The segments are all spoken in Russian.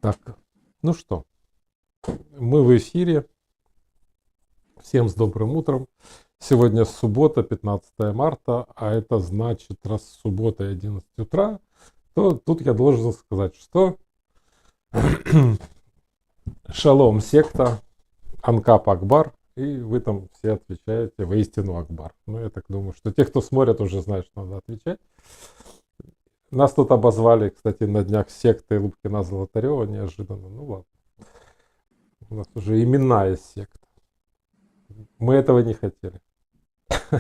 Так, ну что, мы в эфире. Всем с добрым утром. Сегодня суббота, 15 марта, а это значит, раз суббота и 11 утра, то тут я должен сказать, что шалом секта, Анкап Акбар, и вы там все отвечаете воистину Акбар. Ну, я так думаю, что те, кто смотрят, уже знают, что надо отвечать. Нас тут обозвали, кстати, на днях сектой Лубкина Золотарева неожиданно. Ну ладно, у нас уже именная секта. Мы этого не хотели.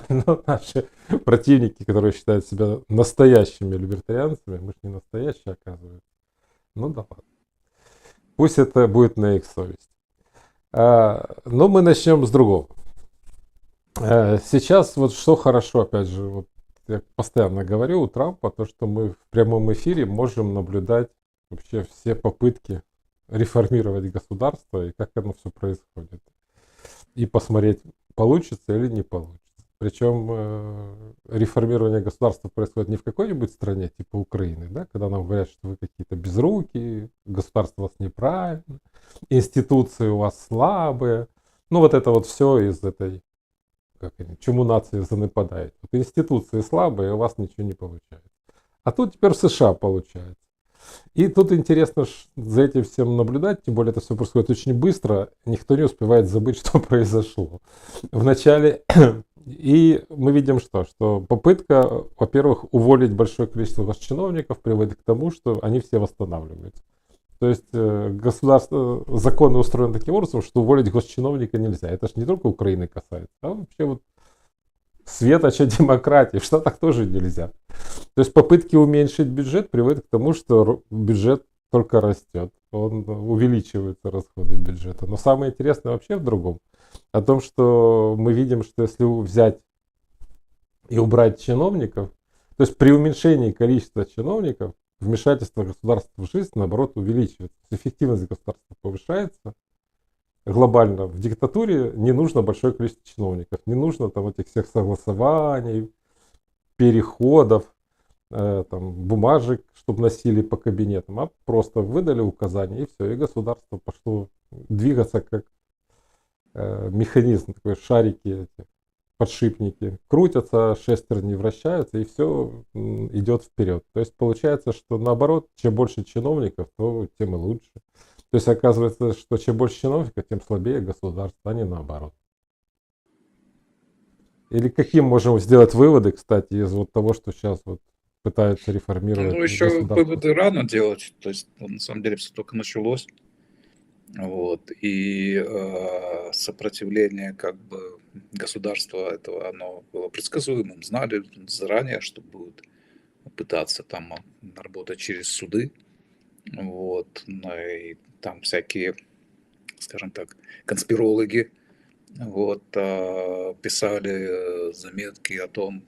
Но наши противники, которые считают себя настоящими либертарианцами, мы же не настоящие, оказывается. Ну да ладно. Пусть это будет на их совесть. Но мы начнем с другого. Сейчас вот что хорошо, опять же, вот я постоянно говорю у Трампа, то, что мы в прямом эфире можем наблюдать вообще все попытки реформировать государство и как оно все происходит. И посмотреть, получится или не получится. Причем реформирование государства происходит не в какой-нибудь стране, типа Украины, да, когда нам говорят, что вы какие-то безрукие, государство у вас неправильно, институции у вас слабые. Ну, вот это вот все из этой, чему нация занападает. Вот институции слабые, у вас ничего не получается. А тут теперь в США получается. И тут интересно за этим всем наблюдать, тем более это все происходит очень быстро, никто не успевает забыть, что произошло. Вначале, и мы видим что попытка, во-первых, уволить большое количество госчиновников приводит к тому, что они все восстанавливаются. То есть государство, законы устроены таким образом, что уволить госчиновника нельзя. Это же не только Украины касается, а вообще вот светоча демократии, в Штатах тоже нельзя. То есть попытки уменьшить бюджет приводят к тому, что бюджет только растет, он увеличиваются расходы бюджета. Но самое интересное вообще в другом, о том, что мы видим, что если взять и убрать чиновников, то есть при уменьшении количества чиновников вмешательство государства в жизнь, наоборот, увеличивается. Эффективность государства повышается. Глобально в диктатуре не нужно большое количество чиновников, не нужно там этих всех согласований, переходов, там, бумажек, чтобы носили по кабинетам, а просто выдали указания и все, и государство пошло двигаться как механизм, такой шарики, эти, подшипники крутятся, шестерни вращаются, и все идет вперед. То есть получается, что наоборот, чем больше чиновников, то тем и лучше. То есть оказывается, что чем больше чиновников, тем слабее государство, а не наоборот. Или какие можем сделать выводы, кстати, из вот того, что сейчас вот пытаются реформировать Ну, еще государство? выводы рано делать, то есть на самом деле все только началось. Вот, и сопротивление как бы государства этого, оно было предсказуемым, знали заранее, что будут пытаться там работать через суды, вот, ну, и там всякие, скажем так, конспирологи, вот, писали заметки о том,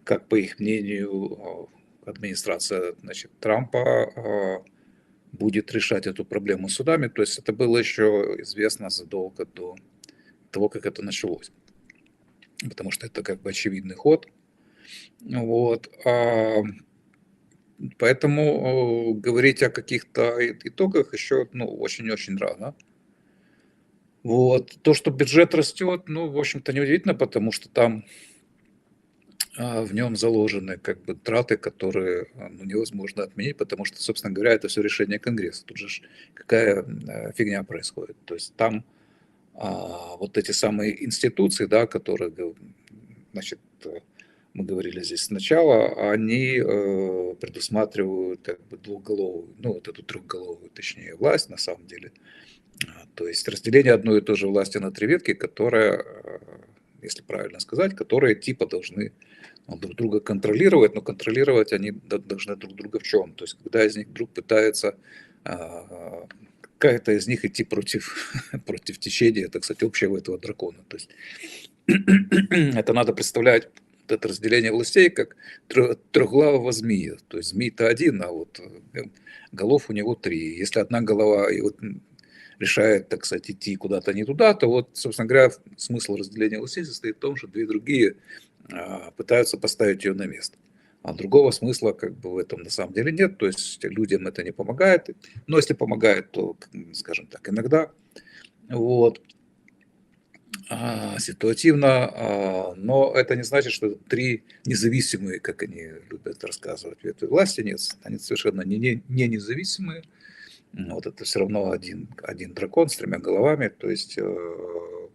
как, по их мнению, администрация, значит, Трампа будет решать эту проблему судами. То есть это было еще известно задолго до того, как это началось. Потому что это как бы очевидный ход. Вот. Поэтому говорить о каких-то итогах еще очень-очень рано. Вот. То, что бюджет растет, в общем-то, неудивительно, потому что там в нем заложены как бы траты, которые невозможно отменить, потому что, собственно говоря, это все решение Конгресса. Тут же какая фигня происходит. То есть там вот эти самые институции, да, которые, значит, мы говорили здесь сначала, они предусматривают как бы двухголовую, вот эту трехголовую, точнее, власть на самом деле. То есть разделение одной и той же власти на три ветки, которая, если правильно сказать, которые типа должны друг друга контролировать, но контролировать они должны друг друга в чем? То есть когда из них вдруг пытается какая-то из них идти против течения, это, кстати, общего этого дракона. То есть это надо представлять, это разделение властей, как трехглавого змея. То есть змей-то один, а вот голов у него три. Если одна голова и вот решает, так сказать, идти куда-то не туда, то вот, собственно говоря, смысл разделения властей состоит в том, что две другие пытаются поставить ее на место. А другого смысла как бы в этом на самом деле нет. То есть людям это не помогает. Но если помогает, то, скажем так, иногда. Вот. Ситуативно, но это не значит, что это три независимые, как они любят рассказывать, ветви власти. Нет, они совершенно не независимые. Вот это все равно один дракон с тремя головами, то есть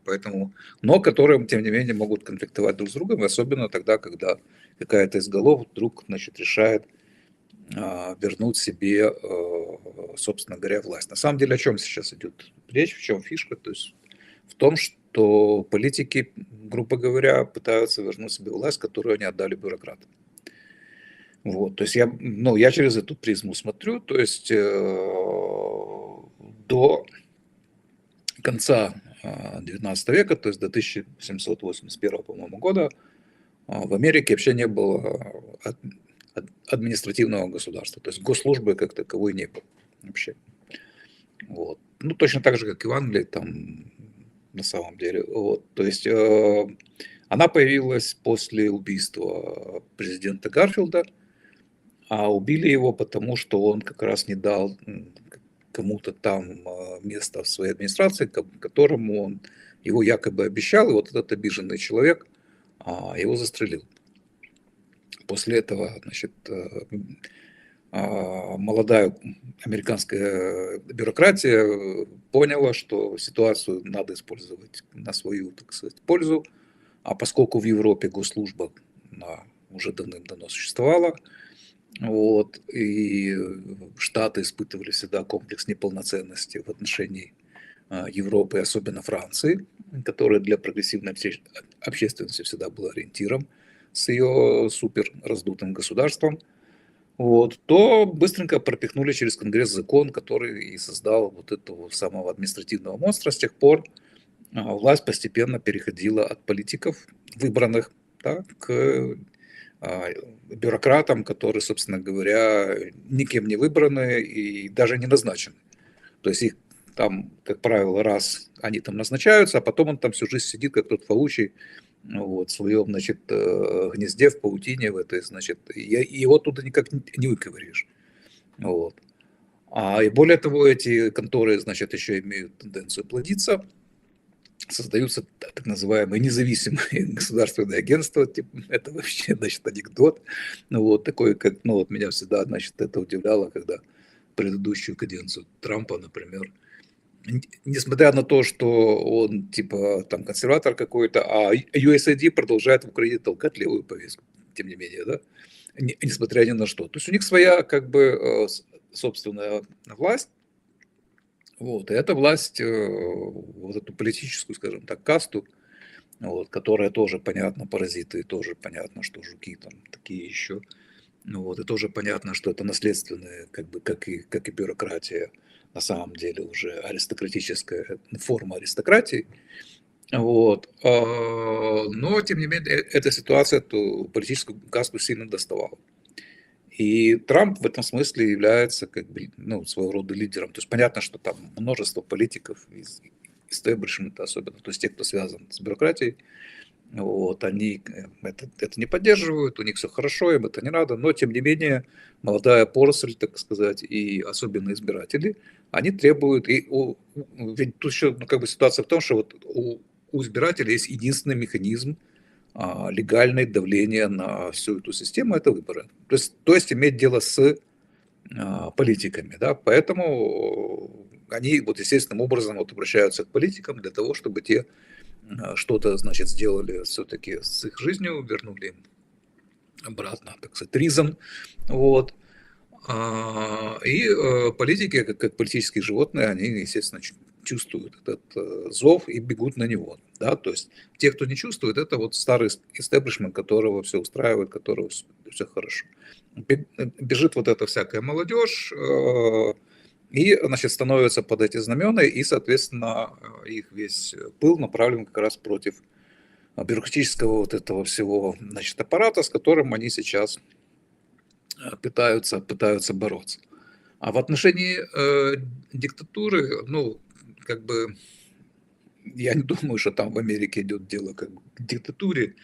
поэтому, но которые, тем не менее, могут конфликтовать друг с другом, особенно тогда, когда какая-то из голов вдруг, значит, решает вернуть себе, собственно говоря, власть. На самом деле, о чем сейчас идет речь, в чем фишка? То есть в том, что политики, грубо говоря, пытаются вернуть себе власть, которую они отдали бюрократам. Вот, то есть я через эту призму смотрю, то есть до конца XIX века, то есть до 1781, по-моему, года, в Америке вообще не было административного государства, то есть госслужбы как таковой не было вообще. Вот. Ну, точно так же, как и в Англии, там на самом деле. Вот. То есть она появилась после убийства президента Гарфилда, а убили его потому, что он как раз не дал кому-то там место в своей администрации, которому он его якобы обещал, и вот этот обиженный человек его застрелил. После этого, значит, молодая американская бюрократия поняла, что ситуацию надо использовать на свою, так сказать, пользу, а поскольку в Европе госслужба уже давным-давно существовала, вот, и Штаты испытывали всегда комплекс неполноценности в отношении Европы, особенно Франции, которая для прогрессивной общественности всегда была ориентиром с ее супер раздутым государством, вот, то быстренько пропихнули через Конгресс закон, который и создал вот этого самого административного монстра. С тех пор власть постепенно переходила от политиков выбранных, да, к бюрократам, которые, собственно говоря, никем не выбраны и даже не назначены. То есть их там, как правило, раз они там назначаются, а потом он там всю жизнь сидит, как тот Фаучи, вот, в своем, значит, гнезде, в паутине, в этой, значит, и его туда никак не выковыришь. Вот. И более того, эти конторы, значит, еще имеют тенденцию плодиться, создаются так называемые независимые государственные агентства, типа, это вообще, значит, анекдот, ну, вот, такой, как, ну, вот меня всегда, значит, это удивляло, когда предыдущую каденцию Трампа, например, несмотря на то, что он, типа, там, консерватор какой-то, а USAID продолжает в Украине толкать левую повестку, тем не менее, да, несмотря ни на что. То есть у них своя, как бы, собственная власть, вот, и эта власть, вот эту политическую, скажем так, касту, вот, которая тоже, понятно, паразиты, тоже понятно, что жуки там такие еще, ну вот, и тоже понятно, что это наследственная, как бы, как и бюрократия, на самом деле уже аристократическая форма аристократии, вот, но, тем не менее, эта ситуация эту политическую касту сильно доставала. И Трамп в этом смысле является как бы, ну, своего рода лидером. То есть понятно, что там множество политиков из истеблишмента, особенно, то есть тех, кто связан с бюрократией, вот, они это не поддерживают, у них все хорошо, им это не надо, но тем не менее молодая поросль, так сказать, и особенно избиратели, они требуют, ведь тут еще, ну, как бы ситуация в том, что вот у избирателей есть единственный механизм легальное давление на всю эту систему — это выборы. То есть иметь дело с политиками, да, поэтому они вот естественным образом вот обращаются к политикам для того, чтобы те что-то, значит, сделали все-таки с их жизнью, вернули им обратно, так сказать, ризом, вот. И политики, как политические животные, они, естественно, чувствуют этот зов и бегут на него, да, то есть те, кто не чувствует, это вот старый истеблишмент, которого все устраивает, которого все хорошо. Бежит вот эта всякая молодежь, и, значит, становятся под эти знамена, и, соответственно, их весь пыл направлен как раз против бюрократического вот этого всего, значит, аппарата, с которым они сейчас пытаются бороться. А в отношении диктатуры, ну, как бы, я не думаю, что там в Америке идет дело как бы к диктатуре,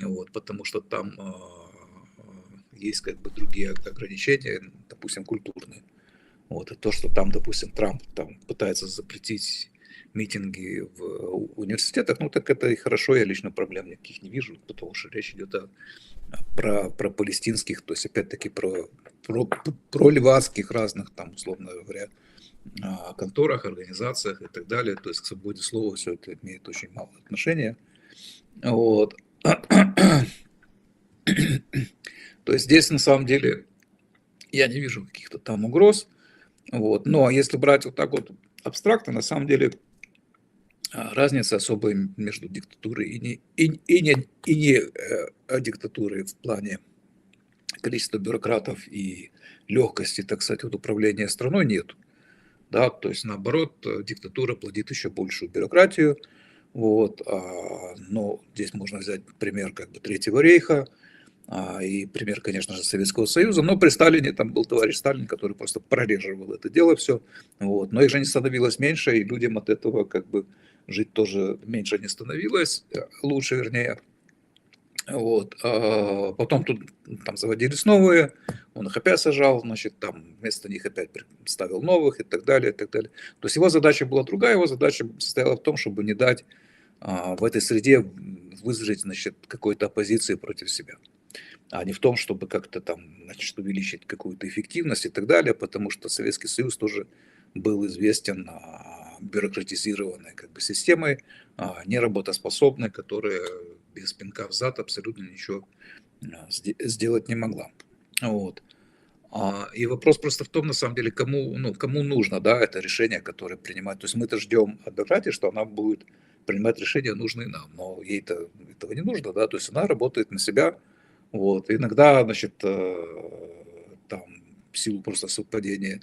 вот, потому что там есть как бы другие ограничения, допустим, культурные. Вот, и то, что там, допустим, Трамп там пытается запретить митинги в университетах, ну так это и хорошо, я лично проблем никаких не вижу, потому что речь идет про палестинских, то есть опять-таки про левацких разных там, условно говоря, конторах, организациях и так далее. То есть к свободе слова все это имеет очень мало отношения. Вот. То есть здесь на самом деле я не вижу каких-то там угроз. Вот. Но если брать вот так вот абстрактно, на самом деле разницы особой между диктатурой и не диктатурой в плане количества бюрократов и легкости, так сказать, от управления страной нет. Да, то есть наоборот, диктатура плодит еще большую бюрократию. Вот, но здесь можно взять пример как бы Третьего рейха, и пример, конечно же, Советского Союза, но при Сталине там был товарищ Сталин, который просто прореживал это дело все, вот, но их же не становилось меньше, и людям от этого как бы жить тоже меньше не становилось, лучше вернее, вот, потом тут там заводились новые, он их опять сажал, значит, там вместо них опять ставил новых и так далее, и так далее. То есть его задача была другая, его задача состояла в том, чтобы не дать в этой среде вызреть, значит, какой-то оппозиции против себя, а не в том, чтобы как-то там, значит, увеличить какую-то эффективность и так далее, потому что Советский Союз тоже был известен бюрократизированной как бы системой, неработоспособной, которая без пинка в зад абсолютно ничего сделать не могла. Вот. И вопрос просто в том, на самом деле, кому нужно, да, это решение, которое принимать. То есть мы-то ждем от бюрократии, что она будет принимать решения, нужные нам, но ей-то этого не нужно, да, то есть она работает на себя, вот, иногда, значит, там, в силу просто совпадения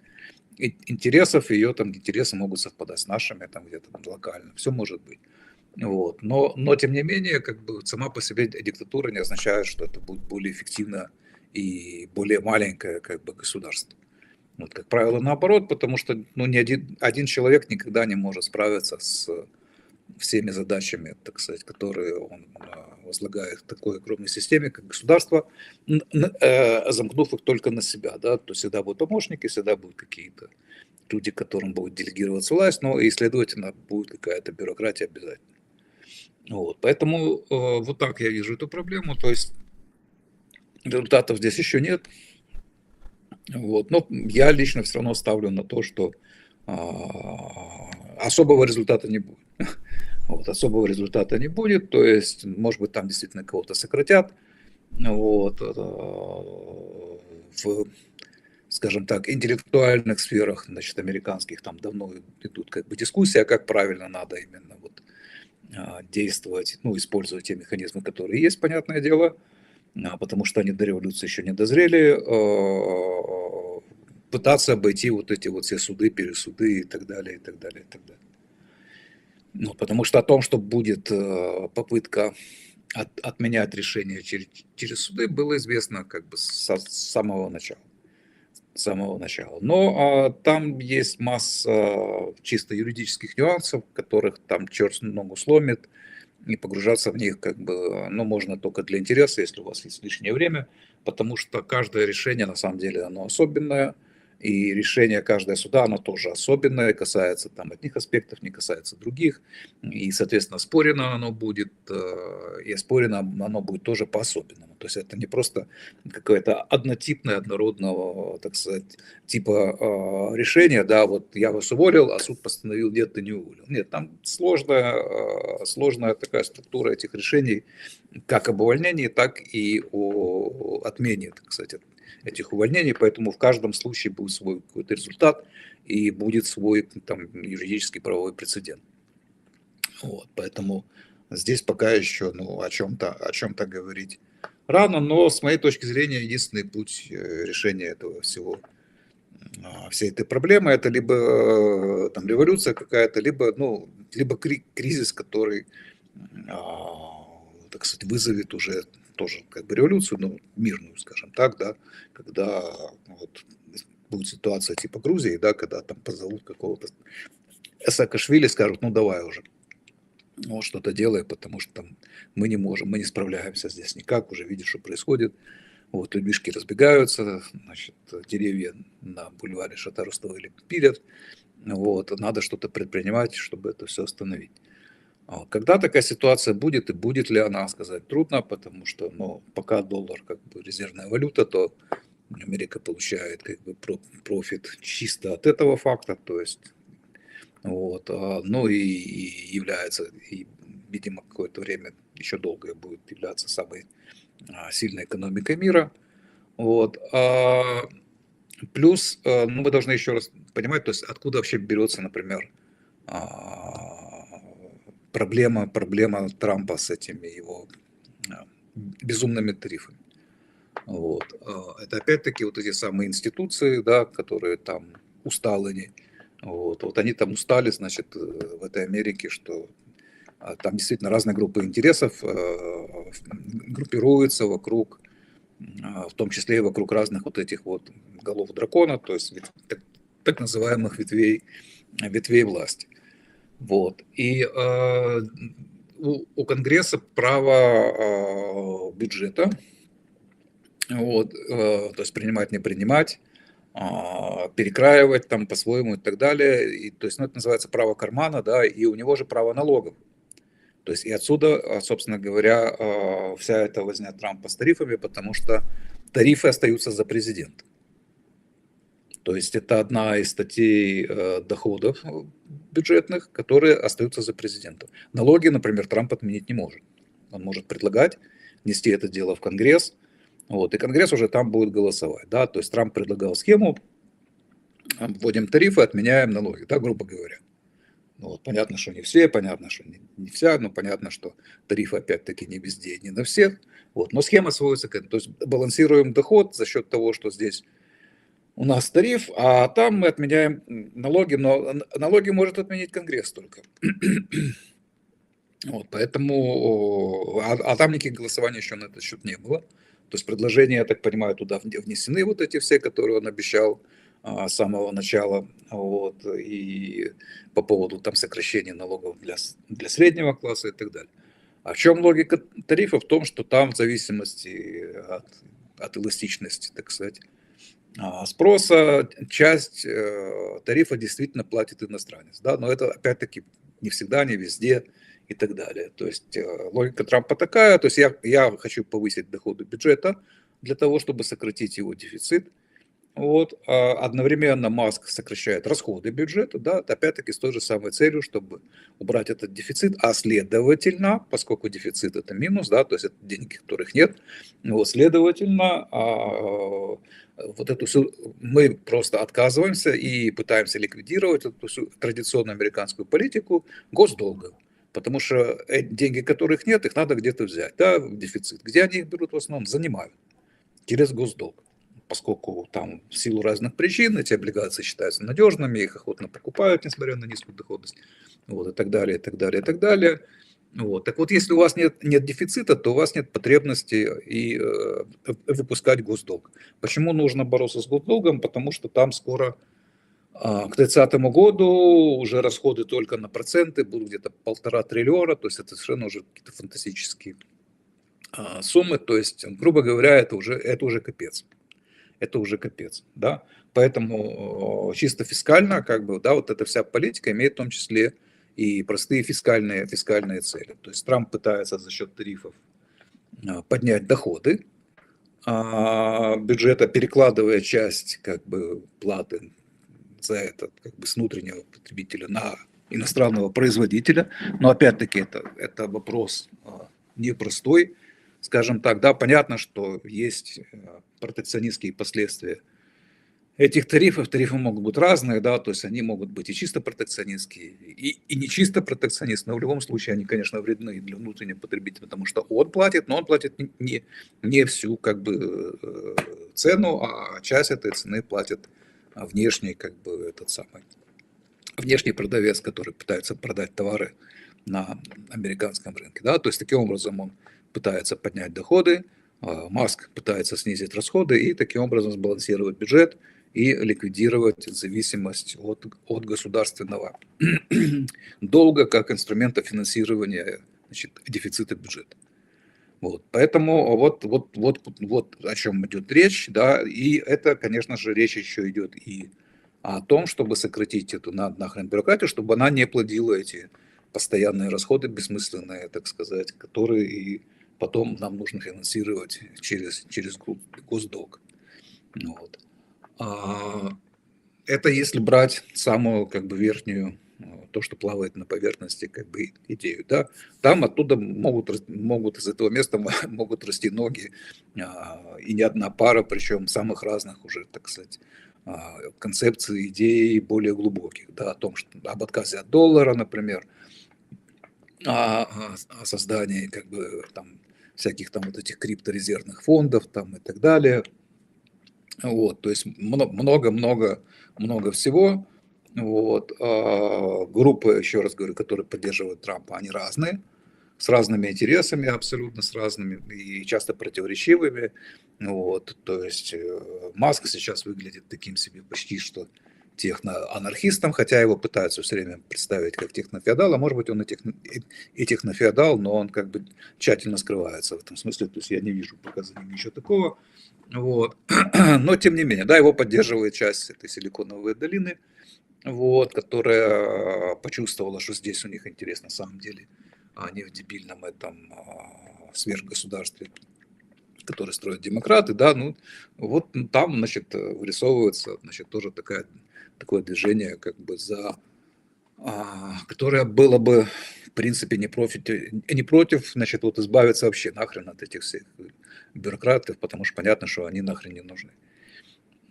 интересов, ее там интересы могут совпадать с нашими, там где-то там, локально, все может быть. Вот. Но тем не менее, как бы сама по себе диктатура не означает, что это будет более эффективно и более маленькое как бы государство. Вот, как правило, наоборот, потому что ну, ни один человек никогда не может справиться с всеми задачами, так сказать, которые он возлагает в такой огромной системе, как государство, замкнув их только на себя. Да? То есть всегда будут помощники, всегда будут какие-то люди, которым будет делегироваться власть, но и, следовательно, будет какая-то бюрократия обязательно. Вот. Поэтому вот так я вижу эту проблему. То есть результатов здесь еще нет. Вот. Но я лично все равно ставлю на то, что особого результата не будет. Вот, особого результата не будет, то есть, может быть, там действительно кого-то сократят, вот, в, скажем так, интеллектуальных сферах, значит, американских, там давно идут как бы дискуссии, как правильно надо именно вот действовать, ну, использовать те механизмы, которые есть, понятное дело, потому что они до революции еще не дозрели, пытаться обойти вот эти вот все суды, пересуды и так далее, и так далее, и так далее. Ну, потому что о том, что будет попытка отменять решение через суды, было известно как бы с самого начала. С самого начала. Но там есть масса чисто юридических нюансов, которых там черт ногу сломит, и погружаться в них как бы, ну, можно только для интереса, если у вас есть лишнее время, потому что каждое решение, на самом деле, оно особенное, и решение каждого суда, оно тоже особенное, касается там одних аспектов, не касается других, и, соответственно, спорено оно будет, и оспорено оно будет тоже по-особенному. То есть это не просто какое-то однотипное, однородного, так сказать, типа решения, да, вот я вас уволил, а суд постановил, нет, ты не уволил. Нет, там сложная такая структура этих решений, как об увольнении, так и о отмене, так сказать, этих увольнений, поэтому в каждом случае будет свой какой-то результат и будет свой там, юридический правовой прецедент. Вот, поэтому здесь пока еще ну, о чем-то говорить рано, но с моей точки зрения единственный путь решения этого всего, всей этой проблемы, это либо там революция какая-то, либо, ну, либо кризис, который, так сказать, вызовет уже тоже как бы революцию, ну, мирную, скажем так, да, когда вот, будет ситуация типа Грузии, да, когда там позовут какого-то Саакашвили, скажут, ну давай уже, ну, что-то делай, потому что там мы не можем, мы не справляемся здесь никак, уже видишь, что происходит. Вот, людишки разбегаются, значит, деревья на бульваре Шата-Руставели пилят. Вот, надо что-то предпринимать, чтобы это все остановить. Когда такая ситуация будет и будет ли она, сказать трудно, потому что, ну, пока доллар как бы резервная валюта, то Америка получает как бы профит чисто от этого факта, то есть вот, ну и является, и, видимо, какое-то время еще долгое будет являться самой сильной экономикой мира. Вот. Плюс, ну, мы должны еще раз понимать, то есть откуда вообще берется, например, проблема Трампа с этими его безумными тарифами. Вот. Это опять-таки вот эти самые институции, да, которые там усталые. Вот они там устали, значит, в этой Америке, что там действительно разные группы интересов группируются вокруг, в том числе и вокруг разных вот этих вот голов дракона, то есть так называемых ветвей власти. Вот. И у Конгресса право бюджета, вот, то есть принимать, не принимать, перекраивать там по-своему и так далее. И, то есть, ну, это называется право кармана, да, и у него же право налогов. То есть и отсюда, собственно говоря, вся эта возня Трампа с тарифами, потому что тарифы остаются за президентом. То есть это одна из статей доходов бюджетных, которые остаются за президентом. Налоги, например, Трамп отменить не может. Он может предлагать нести это дело в Конгресс, вот, и Конгресс уже там будет голосовать. Да? То есть Трамп предлагал схему, вводим тарифы, отменяем налоги, да, грубо говоря. Ну, вот, понятно, что не все, понятно, что не вся, но понятно, что тарифы опять-таки не везде, не на всех. Вот, но схема сводится к этому. То есть балансируем доход за счет того, что здесь у нас тариф, а там мы отменяем налоги, но налоги может отменить Конгресс только. Вот, поэтому, там никаких голосований еще на этот счет не было. То есть предложения, я так понимаю, туда внесены вот эти все, которые он обещал с самого начала. Вот, и по поводу там сокращения налогов для среднего класса и так далее. А в чем логика тарифа? В том, что там в зависимости от эластичности, так сказать, спроса, часть тарифа действительно платит иностранец. Да? Но это опять-таки не всегда, не везде и так далее. То есть логика Трампа такая, то есть я хочу повысить доходы бюджета для того, чтобы сократить его дефицит. Вот, одновременно Маск сокращает расходы бюджета, да, опять-таки с той же самой целью, чтобы убрать этот дефицит, а следовательно, поскольку дефицит это минус, да, то есть это деньги, которых нет, вот, следовательно, вот эту всю, мы просто отказываемся и пытаемся ликвидировать эту всю традиционную американскую политику госдолга. Потому что деньги, которых нет, их надо где-то взять, да, в дефицит. Где они их берут в основном? Занимают через госдолг. Поскольку там в силу разных причин эти облигации считаются надежными, их охотно покупают, несмотря на низкую доходность, вот, и так далее, и так далее, и так далее. Вот. Так вот, если у вас нет дефицита, то у вас нет потребности и выпускать госдолг. Почему нужно бороться с госдолгом? Потому что там скоро к 30 году уже расходы только на проценты будут где-то 1,5 триллиона, то есть это совершенно уже какие-то фантастические суммы, то есть, грубо говоря, это уже капец. Это уже капец, да. Поэтому чисто фискально, как бы, да, вот эта вся политика имеет в том числе и простые фискальные цели. То есть Трамп пытается за счет тарифов поднять доходы бюджета, перекладывая часть как бы платы за это как бы с внутреннего потребителя на иностранного производителя. Но опять-таки это вопрос непростой. Скажем так, да, понятно, что есть протекционистские последствия этих тарифов. Тарифы могут быть разные, да, то есть они могут быть и чисто протекционистские, и не чисто протекционистские, но в любом случае они, конечно, вредны для внутреннего потребителя, потому что он платит, но он платит не всю как бы цену, а часть этой цены платит внешний как бы этот самый внешний продавец, который пытается продать товары на американском рынке, да, то есть таким образом он пытается поднять доходы, Маск пытается снизить расходы и таким образом сбалансировать бюджет и ликвидировать зависимость от государственного долга как инструмента финансирования, значит, дефицита бюджета. Вот, поэтому вот о чем идет речь, да, и это, конечно же, речь еще идет и о том, чтобы сократить эту нахрен бюрократию, чтобы она не плодила эти постоянные расходы бессмысленные, так сказать, которые и потом нам нужно финансировать через госдолг. Вот. А, Это если брать самую как бы верхнюю, то, что плавает на поверхности, как бы идею, да, там оттуда могут из этого места могут расти ноги, и не одна пара, причем самых разных уже, так сказать, концепций, идей более глубоких, да, о том, что об отказе от доллара, например, о создании как бы там всяких там вот этих крипторезервных фондов там и так далее. Вот, то есть много всего. Вот. Группы, еще раз говорю, которые поддерживают Трампа, они разные, с разными интересами, абсолютно с разными и часто противоречивыми. Вот. То есть Маск сейчас выглядит таким себе почти что техноанархистом, хотя его пытаются все время представить как технофеодал, а может быть он и технофеодал, но он как бы тщательно скрывается в этом смысле, то есть я не вижу пока за ним ничего такого. Вот. Но тем не менее, да, его поддерживает часть этой силиконовой долины, вот, которая почувствовала, что здесь у них интерес на самом деле, а не в дебильном этом сверхгосударстве, который строят демократы, да, ну, вот там, значит, вырисовывается, значит, тоже такое движение, как бы которое было бы, в принципе, не против, значит, вот избавиться вообще нахрен от этих всех бюрократов, потому что понятно, что они нахрен не нужны.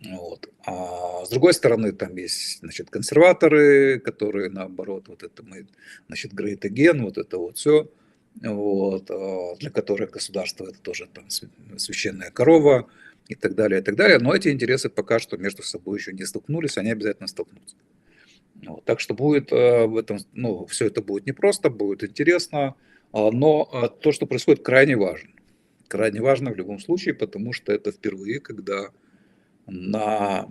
Вот. А с другой стороны, там есть, значит, консерваторы, которые, наоборот, вот это мы, значит, great again, вот это вот все, вот, для которых государство это тоже там священная корова и так далее, и так далее. Но эти интересы пока что между собой еще не столкнулись, они обязательно столкнутся. Вот. Так что будет в этом, ну, все это будет непросто, будет интересно, но то, что происходит, крайне важно. Крайне важно в любом случае, потому что это впервые, когда на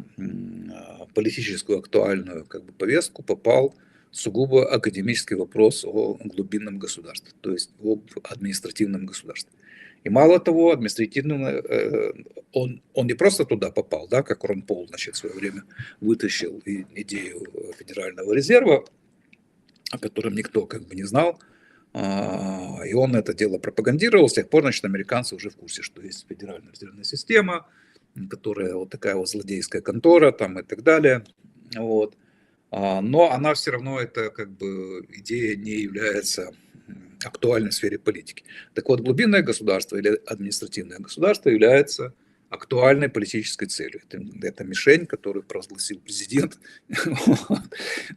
политическую актуальную как бы, повестку попал сугубо академический вопрос о глубинном государстве, то есть об административном государстве. И мало того, он не просто туда попал, да, как Рон Пол, значит, в свое время вытащил идею Федерального резерва, о котором никто как бы не знал, и он это дело пропагандировал. С тех пор, значит, американцы уже в курсе, что есть Федеральная резервная система, которая вот такая вот злодейская контора там и так далее. Вот. Но она все равно, это как бы идея не является актуальной в сфере политики. Так вот, глубинное государство или административное государство является актуальной политической целью. Это мишень, которую провозгласил президент.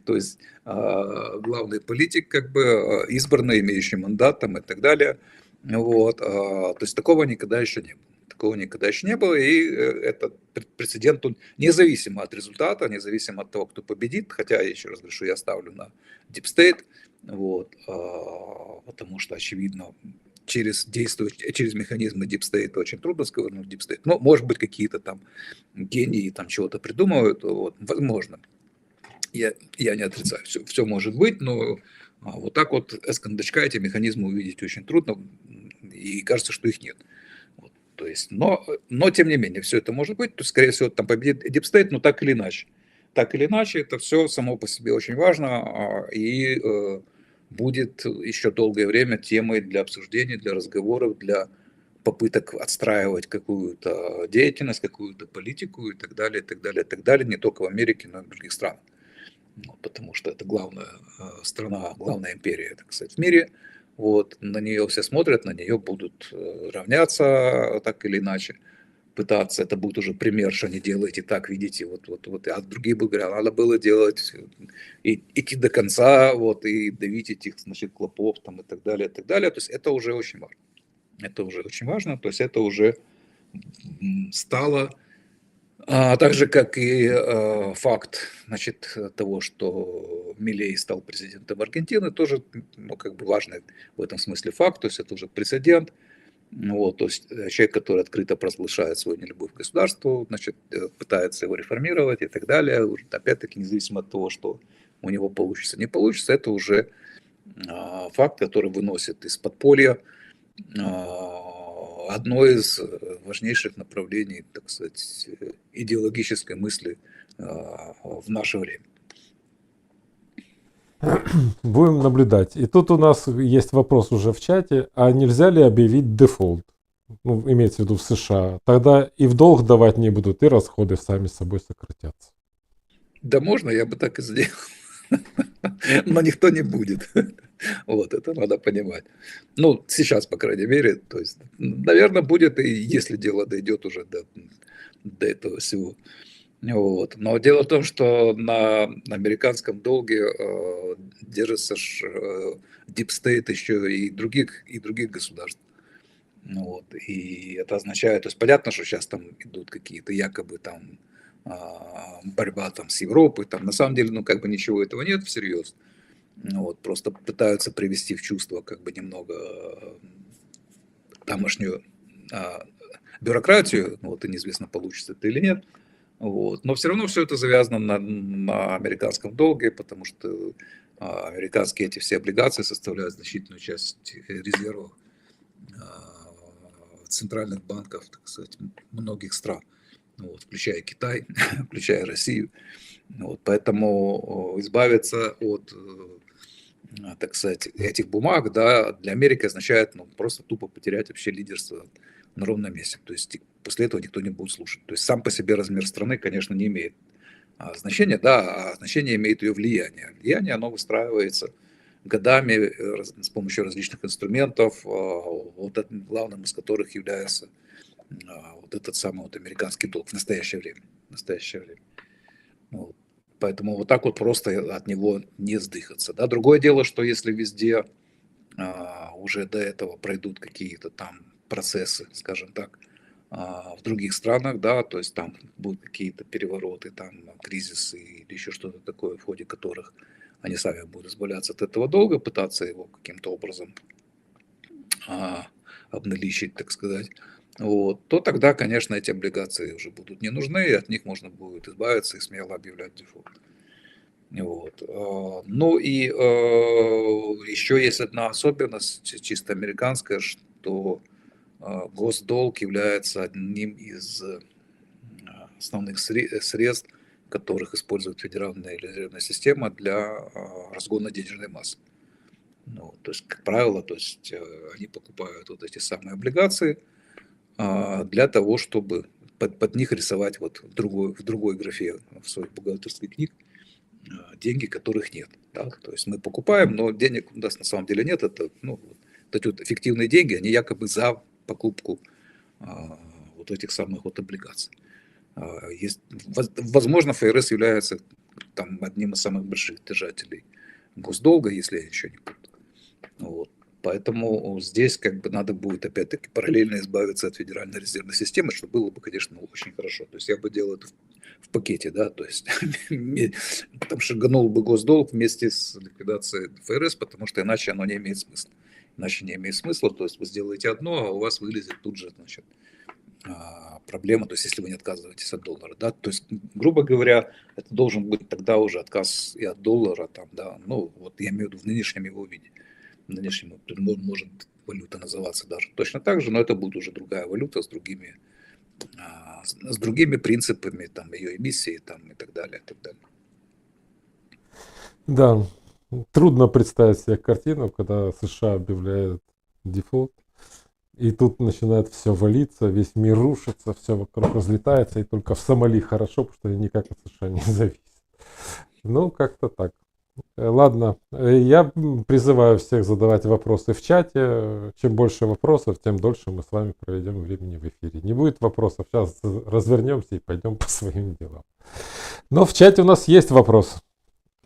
То есть главный политик, как бы избранный, имеющий мандат там, и так далее. Вот. То есть такого никогда еще не было. Такого никогда еще не было, и этот прецедент, он независимо от результата, независимо от того, кто победит, хотя, я еще раз говорю, что я ставлю на Deep State, вот, потому что, очевидно, через механизмы Deep State очень трудно сковырнуть Deep State. Но, может быть, какие-то там гении там чего-то придумывают, вот, возможно. Я не отрицаю, все может быть, но вот так вот с кондачка эти механизмы увидеть очень трудно, и кажется, что их нет. Вот, то есть, но тем не менее, все это может быть, то есть, скорее всего, там победит Deep State, но так или иначе. Так или иначе, это все само по себе очень важно, и будет еще долгое время темой для обсуждений, для разговоров, для попыток отстраивать какую-то деятельность, какую-то политику и так далее, и так далее, и так далее, не только в Америке, но и в других странах. Потому что это главная страна, главная империя, так сказать, в мире. Вот, на нее все смотрят, на нее будут равняться так или иначе, пытаться. Это будет уже пример, что не делаете так, видите, вот. А другие будут говорить, надо было делать, идти до конца, вот, и давить этих, значит, клопов там и так далее, и так далее. То есть это уже очень важно. Это уже очень важно, то есть это уже стало, так же, как и факт, значит, того, что Милей стал президентом Аргентины, тоже, ну, как бы важный в этом смысле факт, то есть это уже прецедент. Вот, то есть человек, который открыто провозглашает свою нелюбовь к государству, значит, пытается его реформировать и так далее, уже, опять-таки, независимо от того, что у него получится, не получится, это уже факт, который выносит из подполья одно из важнейших направлений, так сказать, идеологической мысли в наше время. Будем наблюдать. И тут у нас есть вопрос уже в чате, а нельзя ли объявить дефолт? Ну, имеется в виду в США. Тогда и в долг давать не будут, и расходы сами собой сократятся. Да можно, я бы так и сделал. Но никто не будет. Вот, это надо понимать. Ну, сейчас, по крайней мере, то есть, наверное, будет, и если дело дойдет уже до этого всего. Вот. Но дело в том, что на американском долге держится Deep State еще и других государств. Ну вот, и это означает, то есть понятно, что сейчас там идут какие-то якобы там борьба там с Европой, там на самом деле, ну как бы ничего этого нет всерьез. Ну вот, просто пытаются привести в чувство как бы немного тамошнюю а, бюрократию, ну вот и неизвестно, получится это или нет. Вот. Но все равно все это завязано на американском долге, потому что американские эти все облигации составляют значительную часть резервов центральных банков, так сказать, многих стран, вот, включая Китай, включая Россию. Вот, поэтому избавиться от, так сказать, этих бумаг, да, для Америки означает ну, просто тупо потерять вообще лидерство на ровном месте. То есть после этого никто не будет слушать. То есть сам по себе размер страны, конечно, не имеет значения, да, а значение имеет ее влияние. Влияние, оно выстраивается годами с помощью различных инструментов, вот главным из которых является вот этот самый вот американский долг в настоящее время. В настоящее время. Вот. Поэтому вот так вот просто от него не сдыхаться. Да? Другое дело, что если везде уже до этого пройдут какие-то там процессы, скажем так, в других странах, да, то есть там будут какие-то перевороты, там кризисы или еще что-то такое, в ходе которых они сами будут избавляться от этого долга, пытаться его каким-то образом обналичить, так сказать, вот, то тогда, конечно, эти облигации уже будут не нужны, и от них можно будет избавиться и смело объявлять дефолт. Вот. Ну и еще есть одна особенность чисто американская, что госдолг является одним из основных средств, которых использует Федеральная резервная система для разгона денежной массы. Ну, то есть, как правило, то есть, они покупают вот эти самые облигации для того, чтобы под них рисовать вот в другой графе в своих бухгалтерских книг деньги, которых нет. Да? То есть мы покупаем, но денег у нас на самом деле нет. Это ну, вот эти вот эффективные деньги, они якобы за покупку вот этих самых вот облигаций. Есть, возможно, ФРС является там, одним из самых больших держателей госдолга, если я ничего не путаю. Вот. Поэтому здесь как бы надо будет опять-таки параллельно избавиться от Федеральной резервной системы, что было бы, конечно, очень хорошо. То есть я бы делал это в пакете, да, то есть там шаганул бы госдолг вместе с ликвидацией ФРС, потому что иначе оно не имеет смысла. Иначе не имеет смысла, то есть вы сделаете одно, а у вас вылезет тут же, значит, проблема, то есть если вы не отказываетесь от доллара, да, то есть, грубо говоря, это должен быть тогда уже отказ и от доллара, там, да, ну, вот я имею в виду в нынешнем его виде, в нынешнем, может валюта называться даже точно так же, но это будет уже другая валюта с другими принципами, там, ее эмиссии, там, и так далее, и так далее. Да, трудно представить себе картину, когда США объявляют дефолт, и тут начинает все валиться, весь мир рушится, все вокруг разлетается, и только в Сомали хорошо, потому что никак от США не зависит. Ну, как-то так. Ладно, я призываю всех задавать вопросы в чате. Чем больше вопросов, тем дольше мы с вами проведем времени в эфире. Не будет вопросов, сейчас развернемся и пойдем по своим делам. Но в чате у нас есть вопрос.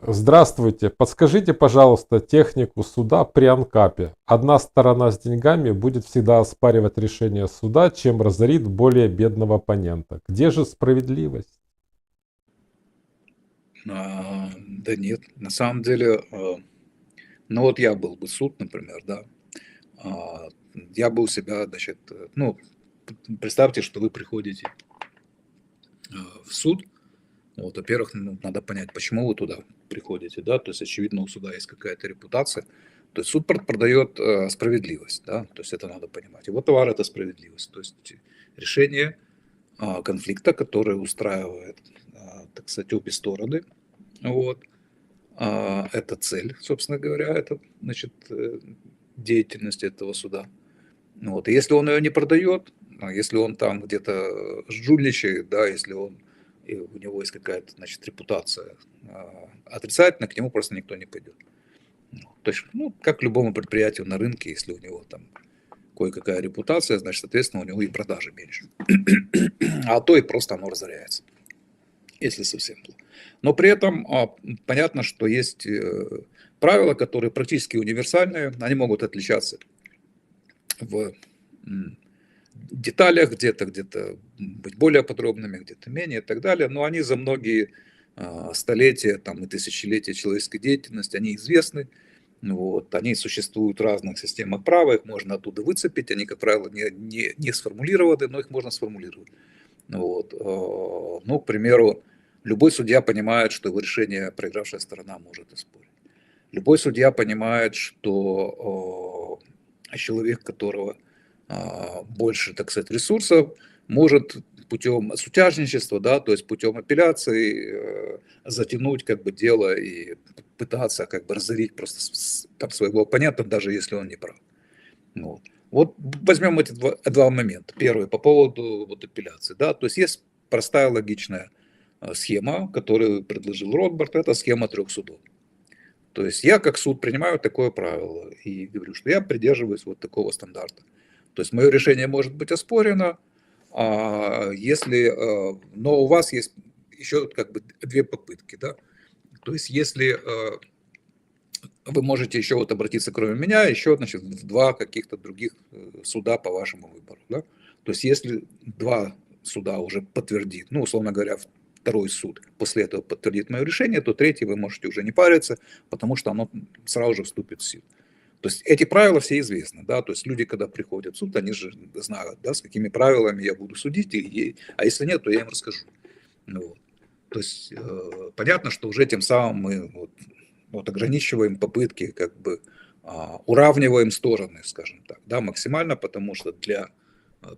Здравствуйте, подскажите, пожалуйста, технику суда при анкапе. Одна сторона с деньгами будет всегда оспаривать решение суда, чем разорит более бедного оппонента. Где же справедливость? Да нет, на самом деле, ну вот я был бы суд, например, да, я бы у себя, значит, ну, представьте, что вы приходите в суд, вот, во-первых, ну, надо понять, почему вы туда приходите, да, то есть, очевидно, у суда есть какая-то репутация, То есть суд продает справедливость, да, то есть это надо понимать. Его товар – это справедливость, то есть решение конфликта, который устраивает, так сказать, обе стороны. Вот. Это цель, собственно говоря, это, значит, деятельность этого суда. Вот. И если он ее не продает, если он там где-то жульничает, да, если он, и у него есть какая-то, значит, репутация отрицательная, к нему просто никто не пойдет. То есть, ну, как к любому предприятию на рынке, если у него там кое-какая репутация, значит, соответственно, у него и продажи меньше. А то и просто оно разоряется, если совсем плохо. Но при этом понятно, что есть правила, которые практически универсальные, они могут отличаться в деталях, где-то быть более подробными, где-то менее и так далее, но они за многие столетия там, и тысячелетия человеческой деятельности, они известны. Вот, они существуют в разных системах права, их можно оттуда выцепить, они, как правило, не сформулированы, но их можно сформулировать. Вот. Ну, к примеру, любой судья понимает, что его решение проигравшая сторона может оспорить. Любой судья понимает, что человек, которого больше, так сказать, ресурсов, может путем сутяжничества, да, то есть путем апелляции затянуть как бы дело и пытаться как бы разорить просто там, своего оппонента, даже если он не прав. Вот возьмем эти два момента. Первый по поводу вот апелляции, да, то есть есть простая логичная схема, которую предложил Ротбард, это схема 3 судов. То есть я как суд принимаю такое правило и говорю, что я придерживаюсь вот такого стандарта. То есть мое решение может быть оспорено, если, но у вас есть еще как бы 2 попытки, да. То есть если вы можете еще вот обратиться, кроме меня, еще, значит, в 2 каких-то других суда по вашему выбору, да. То есть если 2 суда уже подтвердит, ну, условно говоря, 2-й суд после этого подтвердит мое решение, то 3-й вы можете уже не париться, потому что оно сразу же вступит в силу. То есть эти правила все известны, да, то есть люди, когда приходят в суд, они же знают, да, с какими правилами я буду судить, а если нет, то я им расскажу. Вот. То есть понятно, что уже тем самым мы вот ограничиваем попытки, как бы уравниваем стороны, скажем так, да, максимально, потому что для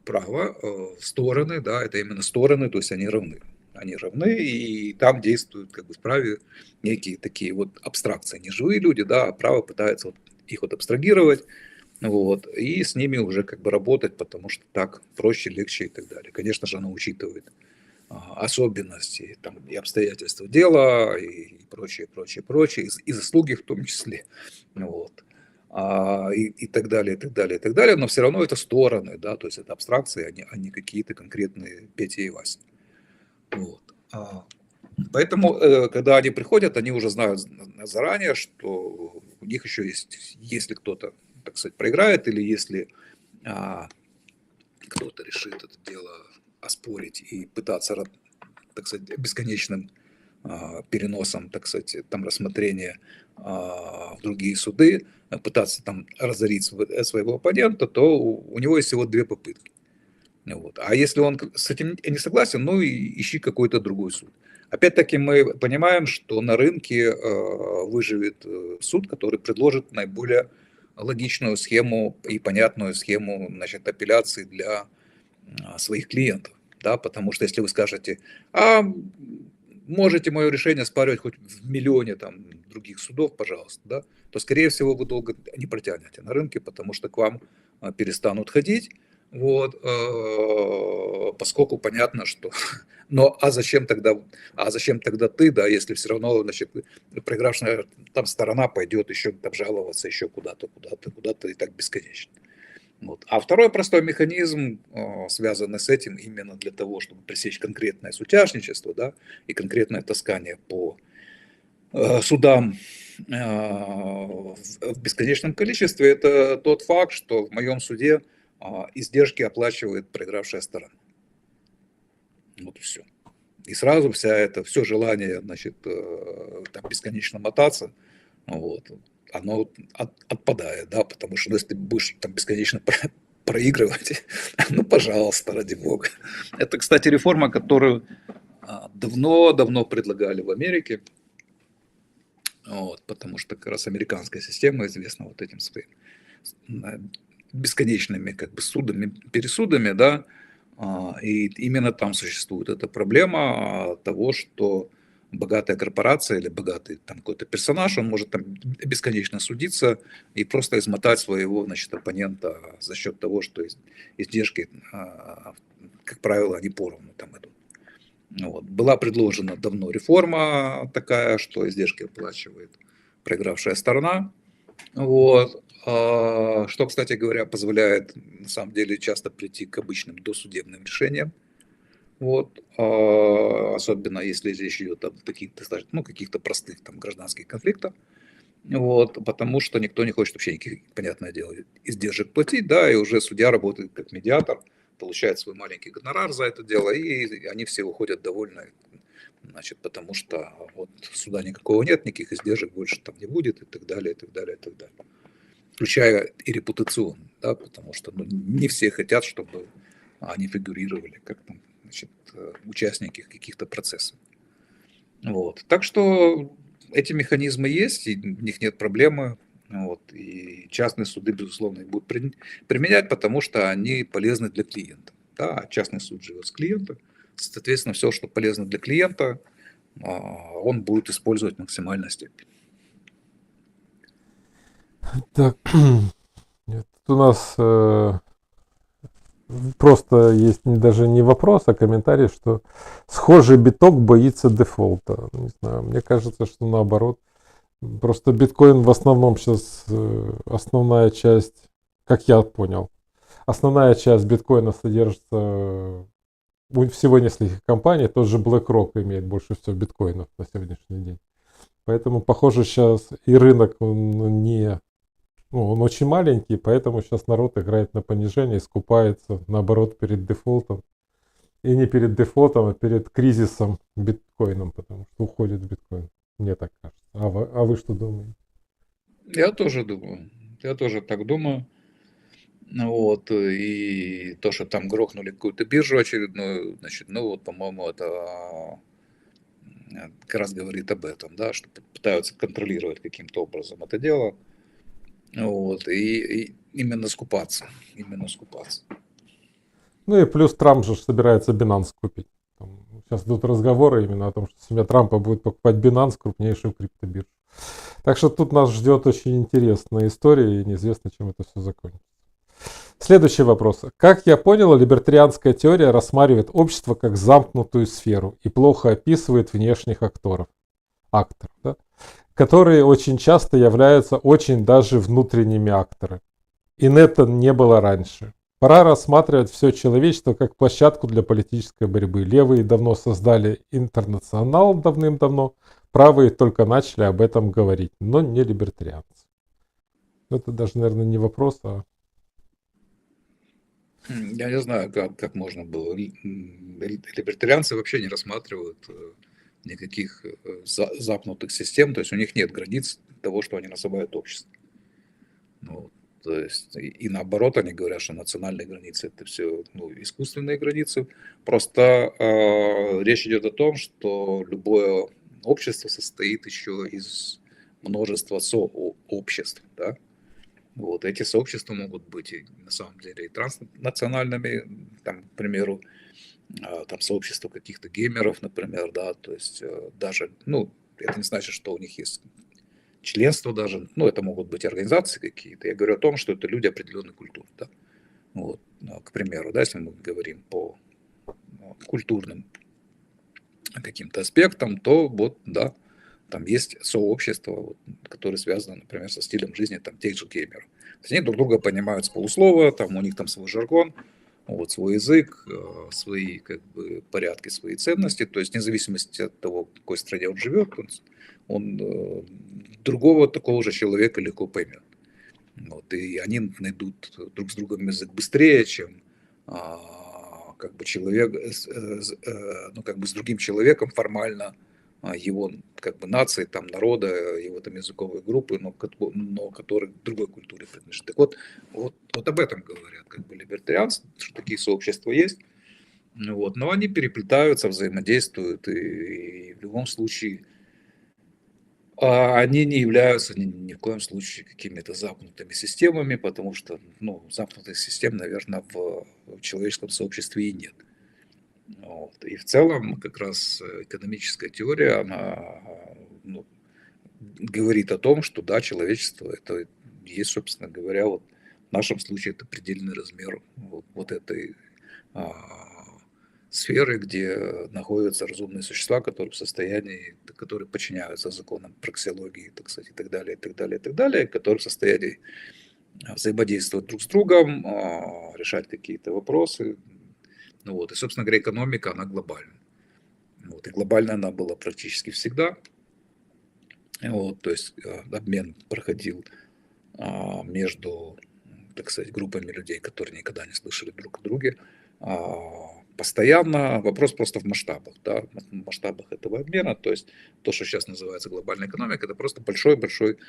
права стороны, да, это именно стороны, то есть они равны. Они равны, и там действуют как бы в праве некие такие вот абстракции, не живые люди, да, а право пытается вот их вот абстрагировать, вот, и с ними уже как бы работать, потому что так проще, легче и так далее. Конечно же, оно учитывает особенности там, и обстоятельства дела, и прочее, прочее, прочее, и заслуги в том числе, вот, и так далее, и так далее, и так далее, но все равно это стороны, да, то есть это абстракции, а не какие-то конкретные Петя и Вася. Вот. Поэтому, когда они приходят, они уже знают заранее, что у них еще есть, если кто-то, так сказать, проиграет, или если кто-то решит это дело оспорить и пытаться, так сказать, бесконечным переносом, так сказать, там рассмотрения в другие суды, пытаться там разорить своего оппонента, то у него есть всего 2 попытки. Вот. А если он с этим не согласен, ну и ищи какой-то другой суд. Опять-таки мы понимаем, что на рынке выживет суд, который предложит наиболее логичную схему и понятную схему, значит, апелляции для своих клиентов. Да? Потому что если вы скажете, можете мое решение оспаривать хоть в миллионе там, других судов, пожалуйста, да? То, скорее всего, вы долго не протянете на рынке, потому что к вам перестанут ходить. Вот, поскольку понятно, что, но зачем тогда ты, да, если все равно, значит, проигравшая там сторона пойдет еще там жаловаться еще куда-то и так бесконечно. Вот. А второй простой механизм, связанный с этим именно для того, чтобы пресечь конкретное сутяжничество, да, и конкретное таскание по судам в бесконечном количестве, это тот факт, что в моем суде издержки оплачивает проигравшая сторона. Вот и все. И сразу все желание, значит, там бесконечно мотаться, вот, оно отпадает, да, потому что если ты будешь там бесконечно проигрывать, ну, пожалуйста, ради бога. Это, кстати, реформа, которую давно-давно предлагали в Америке. Вот, потому что как раз американская система известна вот этим своим бесконечными как бы судами, пересудами, да, и именно там существует эта проблема того, что богатая корпорация или богатый там какой-то персонаж, он может там бесконечно судиться и просто измотать своего, значит, оппонента за счет того, что издержки, как правило, они поровну там идут. Вот. Была предложена давно реформа такая, что издержки оплачивает проигравшая сторона. Вот. Что, кстати говоря, позволяет на самом деле часто прийти к обычным досудебным решениям. Вот. Особенно если речь идет о таких достаточно, ну, каких-то простых там гражданских конфликтах. Вот, потому что никто не хочет вообще никаких, понятное дело, издержек платить, да, и уже судья работает как медиатор, получает свой маленький гонорар за это дело, и они все уходят довольны, значит, потому что вот суда никакого нет, никаких издержек больше там не будет, и так далее, и так далее, и так далее. Включая и репутационно, да, потому что ну, не все хотят, чтобы они фигурировали как там, значит, участники каких-то процессов. Вот. Так что эти механизмы есть, и в них нет проблемы. Вот. И частные суды, безусловно, их будут применять, потому что они полезны для клиента. Да, а частный суд живет с клиентом. Соответственно, все, что полезно для клиента, он будет использовать в максимальной степени. Так, нет, тут у нас просто есть даже не вопрос, а комментарий, что схожий биток боится дефолта. Не знаю, мне кажется, что наоборот. Просто биткоин в основном сейчас основная часть, как я понял, основная часть биткоина содержится у всего нескольких компаний. Тот же BlackRock имеет больше всего биткоинов на сегодняшний день. Поэтому, похоже, сейчас и рынок он не... Ну, он очень маленький, поэтому сейчас народ играет на понижение и скупается, наоборот, перед дефолтом. И не перед дефолтом, а перед кризисом биткоином, потому что уходит в биткоин. Мне так кажется. А вы что думаете? Я тоже думаю. Я тоже так думаю. Вот, и то, что там грохнули какую-то биржу очередную, значит, ну вот, по-моему, это как раз говорит об этом, да, что пытаются контролировать каким-то образом это дело, вот, и именно скупаться, именно скупаться. Ну и плюс Трамп же собирается Binance купить. Сейчас идут разговоры именно о том, что семья Трампа будет покупать Binance, крупнейшую криптобиржу. Так что тут нас ждет очень интересная история, и неизвестно, чем это все закончится. Следующий вопрос. Как я понял, либертарианская теория рассматривает общество как замкнутую сферу и плохо описывает внешних акторов, да, которые очень часто являются очень даже внутренними акторами. И это не было раньше. Пора рассматривать все человечество как площадку для политической борьбы. Левые давно создали интернационал давным-давно, правые только начали об этом говорить, но не либертарианцы. Это даже, наверное, не вопрос, а... Я не знаю, как можно было. Либертарианцы вообще не рассматривают никаких запнутых систем, то есть у них нет границ того, что они называют обществом. Ну, то есть и наоборот, они говорят, что национальные границы это все ну, искусственные границы. Просто речь идет о том, что любое общество состоит еще из множества сообществ, да? Вот эти сообщества могут быть и, на самом деле и транснациональными, там, к примеру, там сообщество каких-то геймеров, например, да, то есть даже, ну, это не значит, что у них есть членство даже, ну, это могут быть организации какие-то. Я говорю о том, что это люди определенной культуры, да. Вот, к примеру, да, если мы говорим по культурным каким-то аспектам, то вот, да, там есть сообщество, вот, которое связано, например, со стилем жизни там, тех же геймеров. То есть они друг друга понимают с полуслова, там у них там свой жаргон, вот, свой язык, свои как бы, порядки, свои ценности. То есть вне зависимости от того, в какой стране он живет, он другого такого же человека легко поймет. Вот, и они найдут друг с другом язык быстрее, чем как бы человек, ну, как бы с другим человеком формально его как бы нации, там, народа, его там языковой группы, но который к другой культуре принадлежит. Так вот об этом говорят как бы либертарианцы, что такие сообщества есть. Вот, но они переплетаются, взаимодействуют, и в любом случае Они не являются ни в коем случае какими-то замкнутыми системами, потому что, ну, замкнутых систем, наверное, в человеческом сообществе и нет. Вот. И в целом как раз экономическая теория, она, ну, говорит о том, что да, человечество это есть, собственно говоря, вот в нашем случае это предельный размер вот этой а, сферы, где находятся разумные существа, которые в состоянии, которые подчиняются законам праксиологии, так сказать, и так далее, и так далее, и так далее, которые в состоянии взаимодействовать друг с другом, решать какие-то вопросы. Ну вот. И, собственно говоря, экономика, она глобальна. Вот. И глобальная она была практически всегда. Вот. То есть обмен проходил между, так сказать, группами людей, которые никогда не слышали друг о друге. Постоянно вопрос просто в масштабах, да, в масштабах этого обмена. То есть то, что сейчас называется глобальная экономика, это просто большой-большой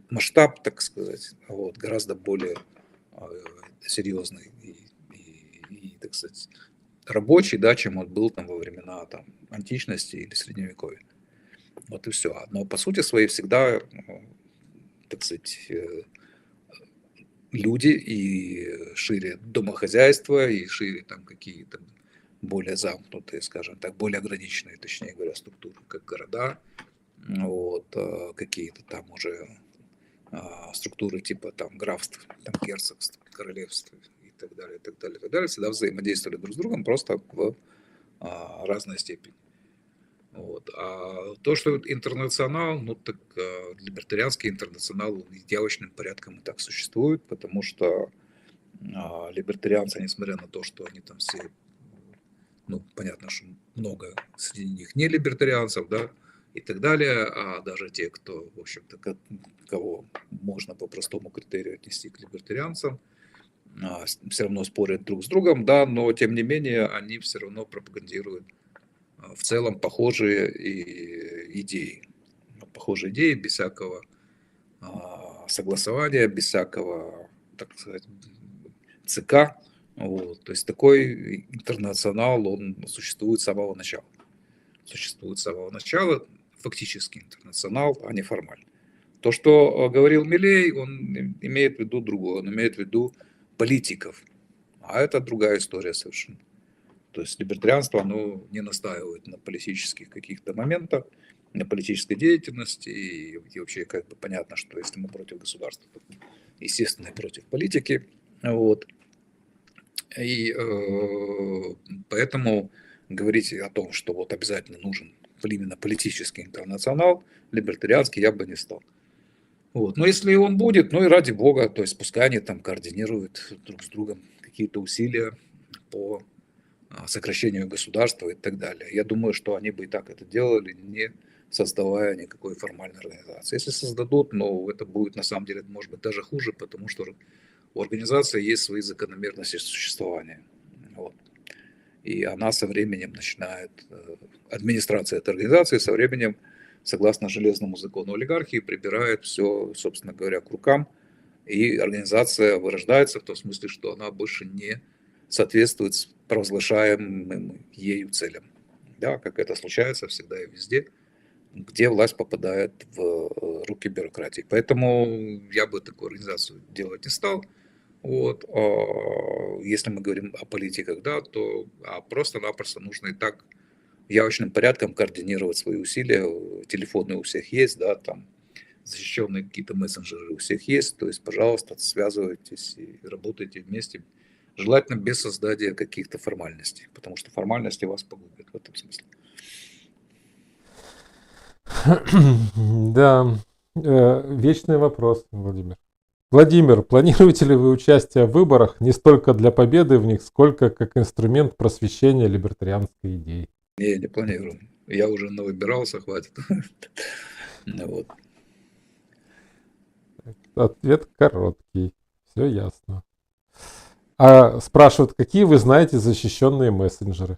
масштаб, так сказать, вот, гораздо более серьезный и, так сказать, рабочий, да, чем он был там во времена там, античности или средневековья. Вот и все. Но по сути своей всегда, так сказать, люди и шире домохозяйства, и шире там какие-то более замкнутые, скажем так, более ограниченные, точнее говоря, структуры, как города, вот, какие-то там уже структуры типа там графств, там герцогств, королевств и так далее, и так далее, и так далее, всегда взаимодействовали друг с другом просто в разной степени. Вот. А то, что интернационал, ну так либертарианский интернационал явочным порядком и так существует, потому что либертарианцы, несмотря на то, что они там все, ну, понятно, что много среди них не либертарианцев, да, и так далее, а даже те, кто, в общем-то, кого можно по простому критерию отнести к либертарианцам, все равно спорят друг с другом, да, но тем не менее они все равно пропагандируют в целом похожие идеи. Похожие идеи без всякого согласования, без всякого, так сказать, ЦК. Вот. То есть такой интернационал, он существует с самого начала. Существует с самого начала фактически интернационал, а не формально. То, что говорил Милей, он имеет в виду другое, он имеет в виду политиков. А это другая история совершенно. То есть либертарианство, оно не настаивает на политических каких-то моментах, на политической деятельности. И вообще как бы понятно, что если мы против государства, то, естественно, и против политики. Вот. И поэтому говорить о том, что вот обязательно нужен именно политический интернационал, либертарианский, я бы не стал. Вот. Но если он будет, ну и ради бога, то есть пускай они там координируют друг с другом какие-то усилия по сокращению государства и так далее. Я думаю, что они бы и так это делали, не создавая никакой формальной организации. Если создадут, но это будет на самом деле, может быть, даже хуже, потому что у организации есть свои закономерности существования. Вот. И она со временем начинает, администрация этой организации со временем, согласно железному закону олигархии, прибирает все, собственно говоря, к рукам, и организация вырождается в том смысле, что она больше не соответствует провозглашаемым ею целям. Да, как это случается всегда и везде, где власть попадает в руки бюрократии. Поэтому я бы такую организацию делать не стал. Вот. Если мы говорим о политиках, да, то просто-напросто нужно и так явочным порядком координировать свои усилия. Телефоны у всех есть, да, там защищенные какие-то мессенджеры у всех есть. То есть, пожалуйста, связывайтесь и работайте вместе. Желательно без создания каких-то формальностей, потому что формальности вас погубят в этом смысле. Да, вечный вопрос, Владимир. Владимир, планируете ли вы участие в выборах не столько для победы в них, сколько как инструмент просвещения либертарианской идеи? Не планирую. Я уже навыбирался, хватит. Вот. Ответ короткий. Все ясно. А спрашивают, какие вы знаете защищенные мессенджеры?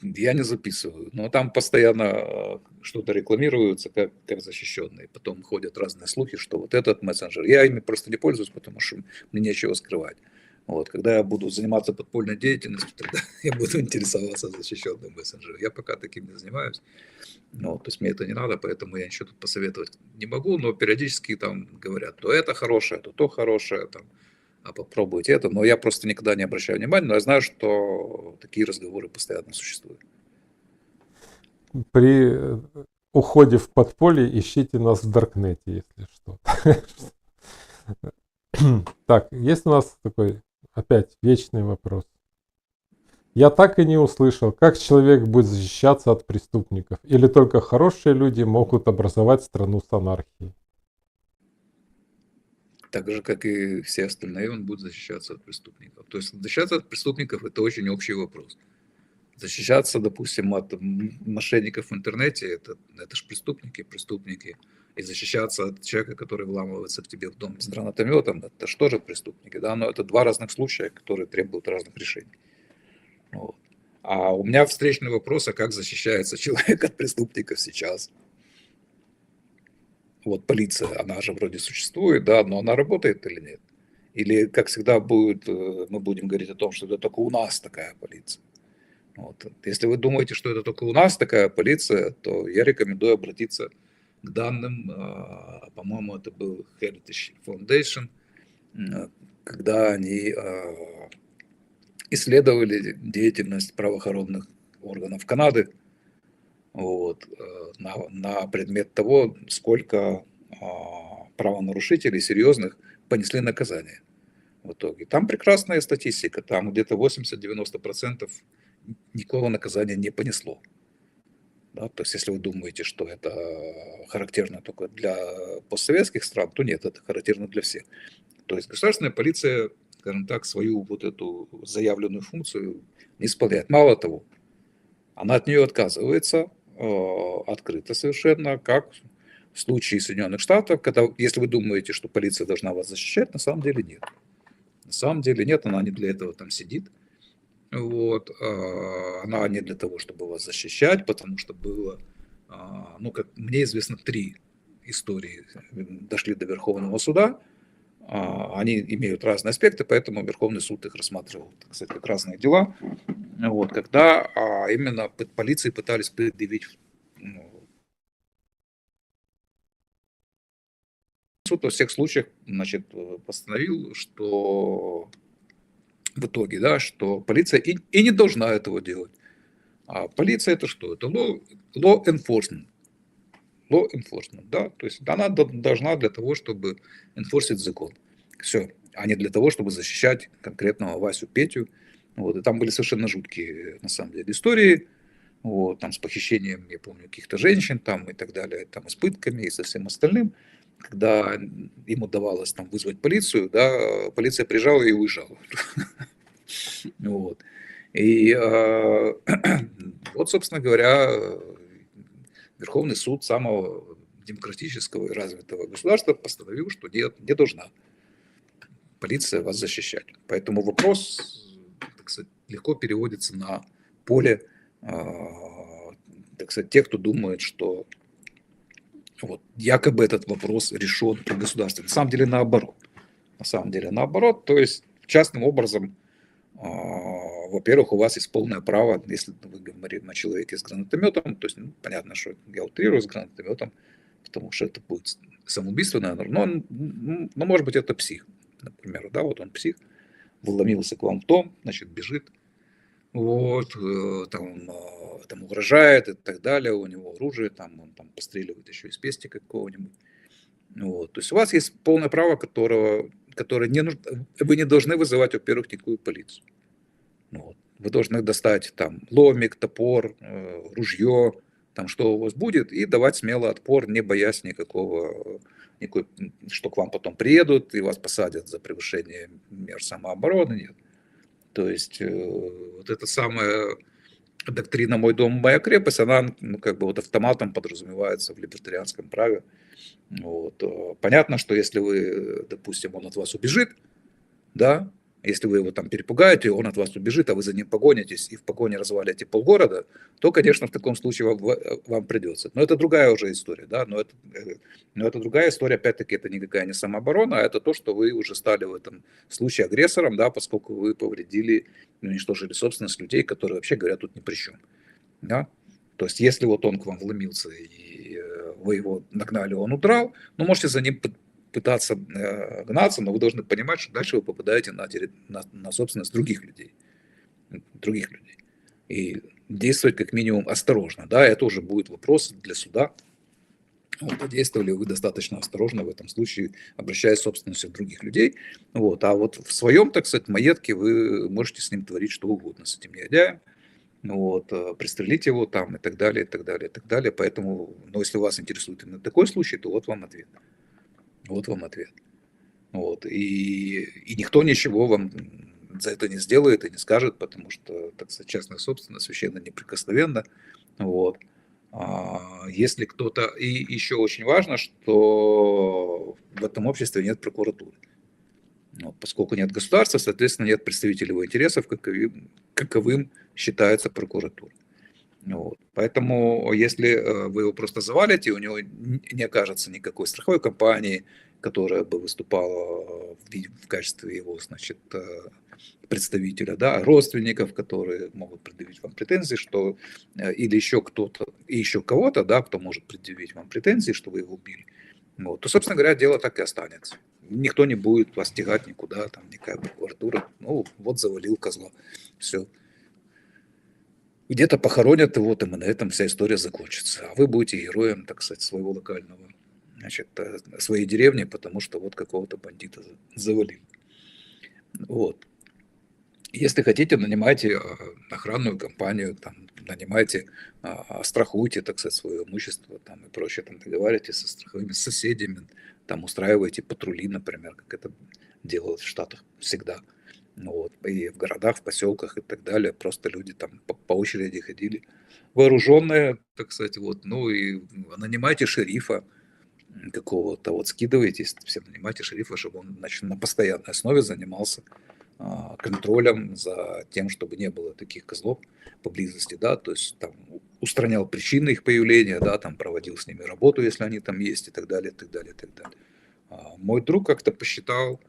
Я не записываю, но там постоянно что-то рекламируется как защищенные. Потом ходят разные слухи, что вот этот мессенджер. Я ими просто не пользуюсь, потому что мне нечего скрывать. Вот, когда я буду заниматься подпольной деятельностью, тогда я буду интересоваться защищенным мессенджером. Я пока таким не занимаюсь. Ну, то есть мне это не надо, поэтому я ничего тут посоветовать не могу, но периодически там говорят, то это хорошее, то хорошее, там, а попробуйте это. Но я просто никогда не обращаю внимания, но я знаю, что такие разговоры постоянно существуют. При уходе в подполье ищите нас в Даркнете, если что. Так, есть у нас такой опять вечный вопрос. Я так и не услышал, как человек будет защищаться от преступников, или только хорошие люди могут образовать страну с анархией. Так же, как и все остальные, он будет защищаться от преступников. То есть защищаться от преступников – это очень общий вопрос. Защищаться, допустим, от мошенников в интернете – это же преступники. И защищаться от человека, который вламывается к тебе в дом с гранатометом – это же тоже преступники. Да? Но это два разных случая, которые требуют разных решений. Вот. А у меня встречный вопрос, а как защищается человек от преступников сейчас? Вот полиция, она же вроде существует, да, но она работает или нет? Или, как всегда, мы будем говорить о том, что это только у нас такая полиция. Вот. Если вы думаете, что это только у нас такая полиция, то я рекомендую обратиться к данным, по-моему, это был Heritage Foundation, когда они исследовали деятельность правоохранительных органов Канады, вот, на предмет того, сколько правонарушителей серьезных понесли наказание в итоге. Там прекрасная статистика, там где-то 80-90% никакого наказания не понесло. Да? То есть если вы думаете, что это характерно только для постсоветских стран, то нет, это характерно для всех. То есть государственная полиция, скажем так, свою вот эту заявленную функцию не исполняет. Мало того, она от нее отказывается открыто совершенно, как в случае Соединенных Штатов, когда, если вы думаете, что полиция должна вас защищать, на самом деле нет. На самом деле нет, она не для этого там сидит. Вот, она не для того, чтобы вас защищать, потому что было, ну, как мне известно, 3 истории дошли до Верховного суда. Они имеют разные аспекты, поэтому Верховный суд их рассматривал, так сказать, как разные дела. Вот, когда именно полиции пытались предъявить, ну, суд во всех случаях, значит, постановил, что в итоге, да, что полиция и не должна этого делать. А полиция это что? Это law enforcement. Law enforcement, да, то есть она должна для того, чтобы enforcing закон. Все, а не для того, чтобы защищать конкретного Васю, Петю. Вот, и там были совершенно жуткие, на самом деле, истории, вот, там с похищением, я помню, каких-то женщин там и так далее, там и с пытками и со всем остальным. Когда им удавалось там вызвать полицию, да, полиция приезжала и уезжала. Вот. И вот, собственно говоря, Верховный суд самого демократического и развитого государства постановил, что нет, не должна полиция вас защищать. Поэтому вопрос, так сказать, легко переводится на поле, так сказать, тех, кто думает, что вот, якобы этот вопрос решен при государстве. На самом деле наоборот. На самом деле наоборот. То есть частным образом, во-первых, у вас есть полное право, если вы говорите о человеке с гранатометом, то есть понятно, что я утрирую с гранатометом, потому что это будет самоубийство, наверное, но может быть это псих, например, да, вот он псих, вломился к вам в дом, значит, бежит, вот, там угрожает и так далее, у него оружие, там, он там постреливает еще из пестика какого-нибудь. Вот. То есть у вас есть полное право, которое не нужно, вы не должны вызывать, во-первых, никакую полицию. Вот. Вы должны достать там ломик, топор, ружье, там что у вас будет, и давать смело отпор, не боясь никакой, что к вам потом приедут и вас посадят за превышение мер самообороны. Нет. То есть вот эта самая доктрина «мой дом, моя крепость», она как бы вот автоматом подразумевается в либертарианском праве. Вот. Понятно, что если вы, допустим, он от вас убежит, да, Если вы его там перепугаете, он от вас убежит, а вы за ним погонитесь и в погоне развалите полгорода, то, конечно, в таком случае вам придется. Но это другая уже история, да, но это другая история, опять-таки, это никакая не самооборона, а это то, что вы уже стали в этом случае агрессором, да, поскольку вы повредили, уничтожили собственность людей, которые, вообще говоря, тут ни при чем, да. То есть, если вот он к вам вломился и вы его нагнали, он удрал, ну, можете за ним пытаться гнаться, но вы должны понимать, что дальше вы попадаете на собственность других людей. И действовать как минимум осторожно. Да, это уже будет вопрос для суда. Вот, действовали вы достаточно осторожно в этом случае, обращаясь к собственности других людей. Вот, а вот в своем, так сказать, маетке вы можете с ним творить что угодно, с этим негодяем. Вот, пристрелить его там и так далее, и так далее, и так далее. Поэтому, ну, если вас интересует именно такой случай, то вот вам ответ. Вот вам ответ. Вот. И никто ничего вам за это не сделает и не скажет, потому что, так сказать, частная собственность священно неприкосновенна. Вот. Если кто-то... И еще очень важно, что в этом обществе нет прокуратуры. Вот. Поскольку нет государства, соответственно, нет представителей его интересов, каковым считается прокуратура. Вот. Поэтому, если вы его просто завалите, у него не окажется никакой страховой компании, которая бы выступала в качестве его, значит, представителя, да, родственников, которые могут предъявить вам претензии, что или еще кто-то, и еще кого-то, да, кто может предъявить вам претензии, что вы его убили, вот, то, собственно говоря, дело так и останется. Никто не будет вас тягать никуда, там, никакая прокуратура, ну, вот завалил козла, все. Где-то похоронят его, там, и на этом вся история закончится. А вы будете героем, так сказать, своего локального, значит, своей деревни, потому что вот какого-то бандита завалил. Вот. Если хотите, нанимайте охранную компанию, там, нанимайте, страхуйте, так сказать, свое имущество там, и прочее, там, договаривайтесь со страховыми соседями, там, устраивайте патрули, например, как это делают в Штатах всегда. Вот. И в городах, в поселках и так далее. Просто люди там по очереди ходили. Вооруженные, так сказать, вот. Ну и нанимайте шерифа какого-то, вот скидывайтесь, все нанимайте шерифа, чтобы он, значит, на постоянной основе занимался контролем за тем, чтобы не было таких козлов поблизости, да, то есть там устранял причины их появления, да, там проводил с ними работу, если они там есть, и так далее, и так далее, и так далее. Мой друг как-то посчитал,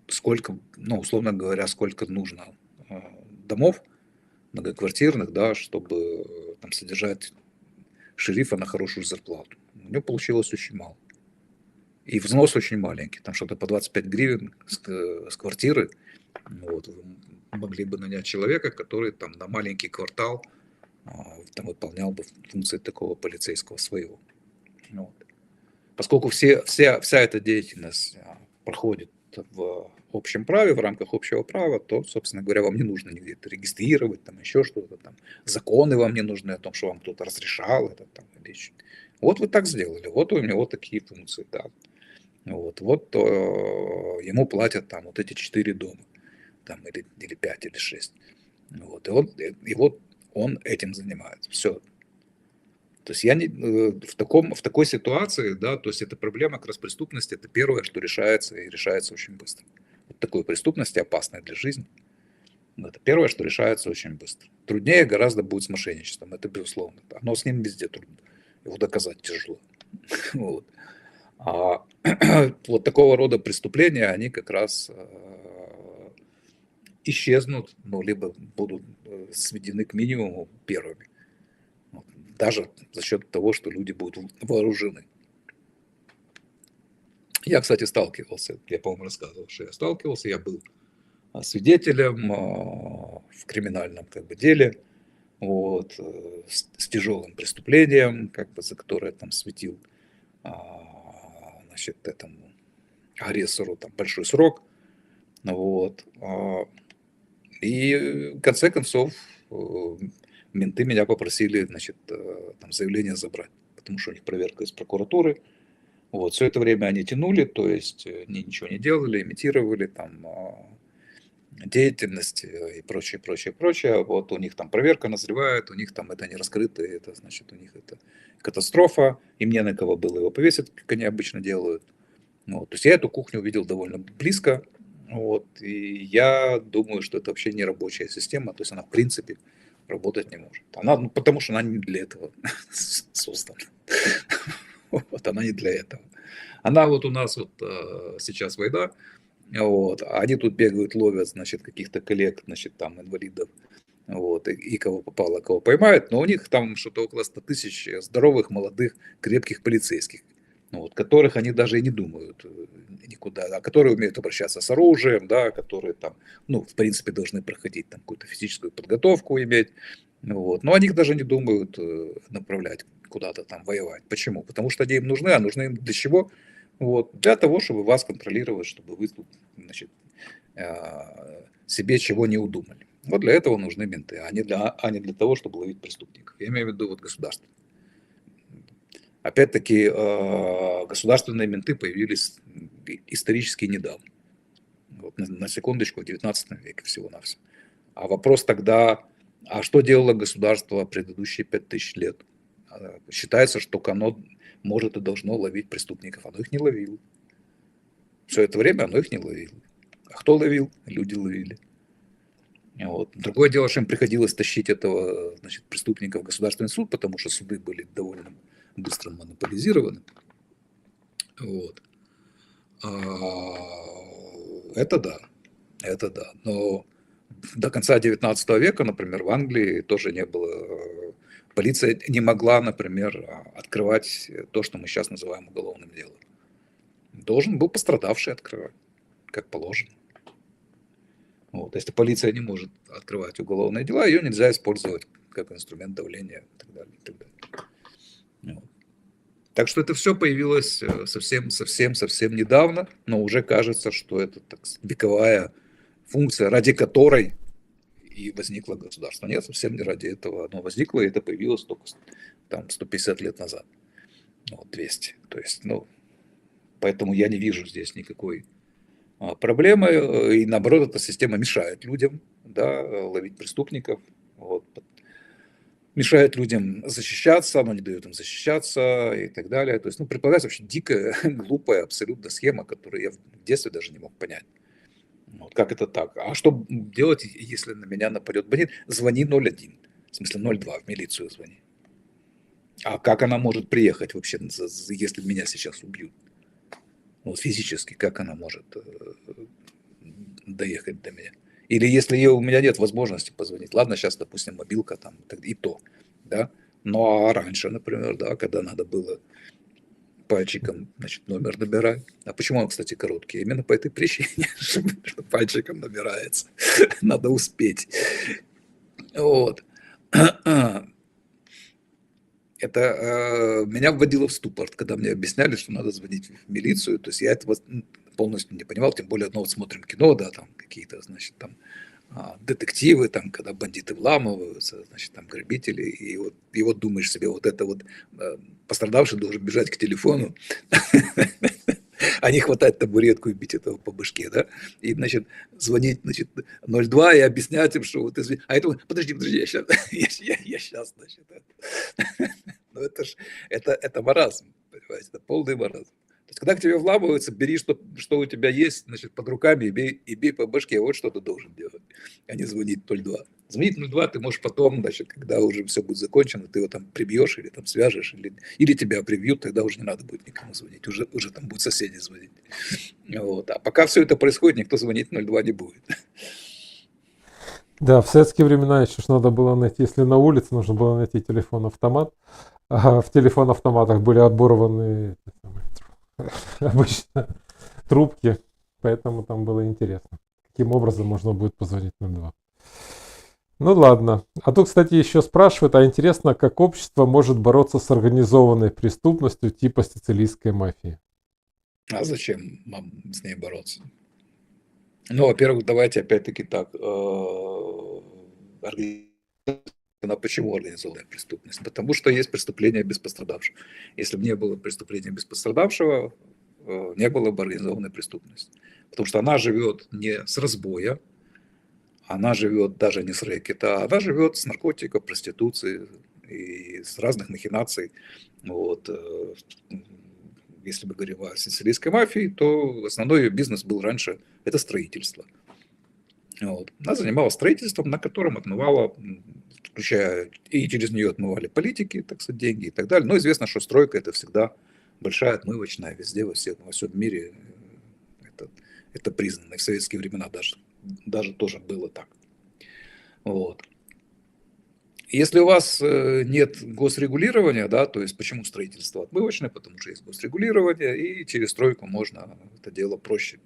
сколько, ну, условно говоря, сколько нужно домов многоквартирных, да, чтобы там содержать шерифа на хорошую зарплату. У него получилось очень мало. И взнос очень маленький, там что-то по 25 гривен с квартиры. Вот, вы могли бы нанять человека, который там на маленький квартал там выполнял бы функции такого полицейского своего. Вот. Поскольку вся эта деятельность проходит в общем праве, в рамках общего права, то, собственно говоря, вам не нужно нигде это регистрировать, там еще что-то, там, законы вам не нужны о том, что вам кто-то разрешал это. Там, вот вы так сделали, вот у него такие функции, да. Вот ему платят там вот эти 4 дома, там, или 5, или 6. Вот, и вот он этим занимается. Все. То есть я не, в такой ситуации, да, то есть эта проблема как раз преступности, это первое, что решается, и решается очень быстро. Вот такой преступности, опасной для жизни, это первое, что решается очень быстро. Труднее гораздо будет с мошенничеством, это безусловно. Но с ним везде трудно. Его доказать тяжело. Вот. А вот такого рода преступления, они как раз исчезнут, ну, либо будут сведены к минимуму первыми. Даже за счет того, что люди будут вооружены. Я, кстати, сталкивался, я, по-моему, рассказывал, что я сталкивался, я был свидетелем в криминальном как бы деле, вот, с тяжелым преступлением, как бы, за которое там светил, значит, этому агрессору там большой срок, вот, и в конце концов менты меня попросили, значит, там заявление забрать, потому что у них проверка из прокуратуры. Вот, все это время они тянули, то есть они ничего не делали, имитировали там деятельность и прочее, прочее, прочее. Вот у них там проверка назревает, у них там это не раскрыто, это значит у них это катастрофа, им не на кого было его повесить, как они обычно делают. Вот. То есть я эту кухню увидел довольно близко. Вот. И я думаю, что это вообще не рабочая система. То есть она в принципе работать не может. Она, ну, потому что она не для этого создана. Вот, она не для этого. Она вот у нас вот сейчас война, вот, а они тут бегают, ловят, значит, каких-то коллег, значит, там, инвалидов, вот, и кого попало, кого поймают, но у них там что-то около 100 тысяч здоровых, молодых, крепких полицейских, вот, которых они даже и не думают никуда, а которые умеют обращаться с оружием, да, которые там, ну, в принципе, должны проходить там какую-то физическую подготовку иметь, вот, но они их даже не думают направлять куда-то там воевать. Почему? Потому что они им нужны, а нужны им для чего? Вот, для того, чтобы вас контролировать, чтобы вы тут, значит, себе чего не удумали. Вот для этого нужны менты, а не для того, чтобы ловить преступников. Я имею в виду вот государство. Опять-таки, государственные менты появились исторически недавно. Вот, на секундочку, в 19 веке всего-навсего. А вопрос тогда, а что делало государство предыдущие 5000 лет? Считается, что оно может и должно ловить преступников. Оно их не ловило. Все это время оно их не ловило. А кто ловил? Люди ловили. Вот. Другое дело, что им приходилось тащить этого, значит, преступника в государственный суд, потому что суды были довольно быстро монополизированы. Вот. Это да, это да. Но до конца 19 века, например, в Англии тоже не было, полиция не могла, например, открывать то, что мы сейчас называем уголовным делом. Должен был пострадавший открывать, как положено. Вот. Если полиция не может открывать уголовные дела, ее нельзя использовать как инструмент давления и так далее. И так далее. Вот. Так что это все появилось совсем недавно, но уже кажется, что это так, вековая функция, ради которой и возникло государство. Нет, совсем не ради этого оно возникло, и это появилось только там 150 лет назад, вот, 200. То есть, ну, поэтому я не вижу здесь никакой проблемы, и наоборот, эта система мешает людям, да, ловить преступников, вот, мешает людям защищаться, но не дает им защищаться и так далее. То есть, ну, предполагается вообще дикая, глупая абсолютно схема, которую я в детстве даже не мог понять. Вот как это так? А что делать, если на меня нападет бандит? Звони 01, в смысле 02, в милицию звони. А как она может приехать вообще, если меня сейчас убьют? Вот физически, как она может доехать до меня? Или если у меня нет возможности позвонить, ладно, сейчас, допустим, мобилка там, и то, да, но раньше, например, да, когда надо было пальчиком, значит, номер набирать. А почему он, кстати, короткий? Именно по этой причине, что пальчиком набирается. Надо успеть. Вот. Это меня вводило в ступор, когда мне объясняли, что надо звонить в милицию. То есть я этого полностью не понимал, тем более, ну, вот смотрим кино, да, там какие-то, значит, там детективы, там, когда бандиты вламываются, значит, там грабители, и вот думаешь себе, вот это вот пострадавший должен бежать к телефону, а не хватать табуретку и бить этого по башке, да, и, значит, звонить, значит, 02 и объяснять им, что вот, извини, а это, подожди, я сейчас, я сейчас, значит, ну, это ж, это маразм, понимаете, это полный маразм. То есть, когда к тебе вламываются, бери, что у тебя есть, значит, под руками и бей по башке. Вот что ты должен делать, а не звонить 02. Звонить 02 ты можешь потом, значит, когда уже все будет закончено, ты его там прибьешь или там свяжешь, или тебя прибьют, тогда уже не надо будет никому звонить, уже там будут соседи звонить. Вот. А пока все это происходит, никто звонить 02 не будет. Да, в советские времена еще ж надо было найти, если на улице нужно было найти телефон-автомат, а в телефон-автоматах были оборваны обычно трубки, поэтому там было интересно, каким образом можно будет позвонить 02. Ну ладно. А тут, кстати, еще спрашивают, а интересно, как общество может бороться с организованной преступностью типа сицилийской мафии? А зачем нам с ней бороться? Ну, во-первых, давайте опять-таки так. Почему организованная преступность? Потому что есть преступление без пострадавшего. Если бы не было преступления без пострадавшего, не было бы организованной преступности. Потому что она живет не с разбоя, она живет даже не с рэкета, она живет с наркотиков, проституции и с разных махинаций. Вот. если мы говорим о сицилийской мафии, то основной ее бизнес был раньше – это строительство. Вот. Она занималась строительством, на котором отмывала, включая и через нее отмывали политики, так сказать, деньги и так далее. Но известно, что стройка – это всегда большая отмывочная везде, во всем мире. Это признано. И в советские времена даже тоже было так. Вот. Если у вас нет госрегулирования, да, то есть почему строительство отмывочное? Потому что есть госрегулирование, и через стройку можно это дело проще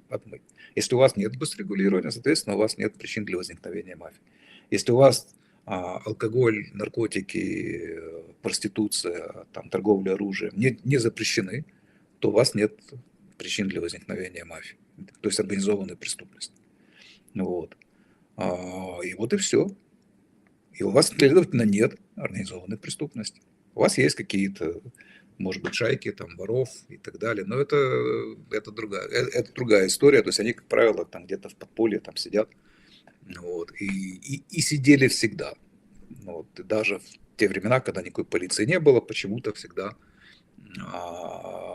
отмыть. Если у вас нет госрегулирования, соответственно, у вас нет причин для возникновения мафии. Если у вас алкоголь, наркотики, проституция, там, торговля оружием не запрещены, то у вас нет причин для возникновения мафии, то есть организованной преступности. Вот. И вот и все. И у вас, следовательно, нет организованной преступности. У вас есть какие-то, может быть, шайки, там, воров и так далее, но это другая история. То есть они, как правило, там где-то в подполье там сидят, вот, и сидели всегда. Вот, и даже в те времена, когда никакой полиции не было, почему-то всегда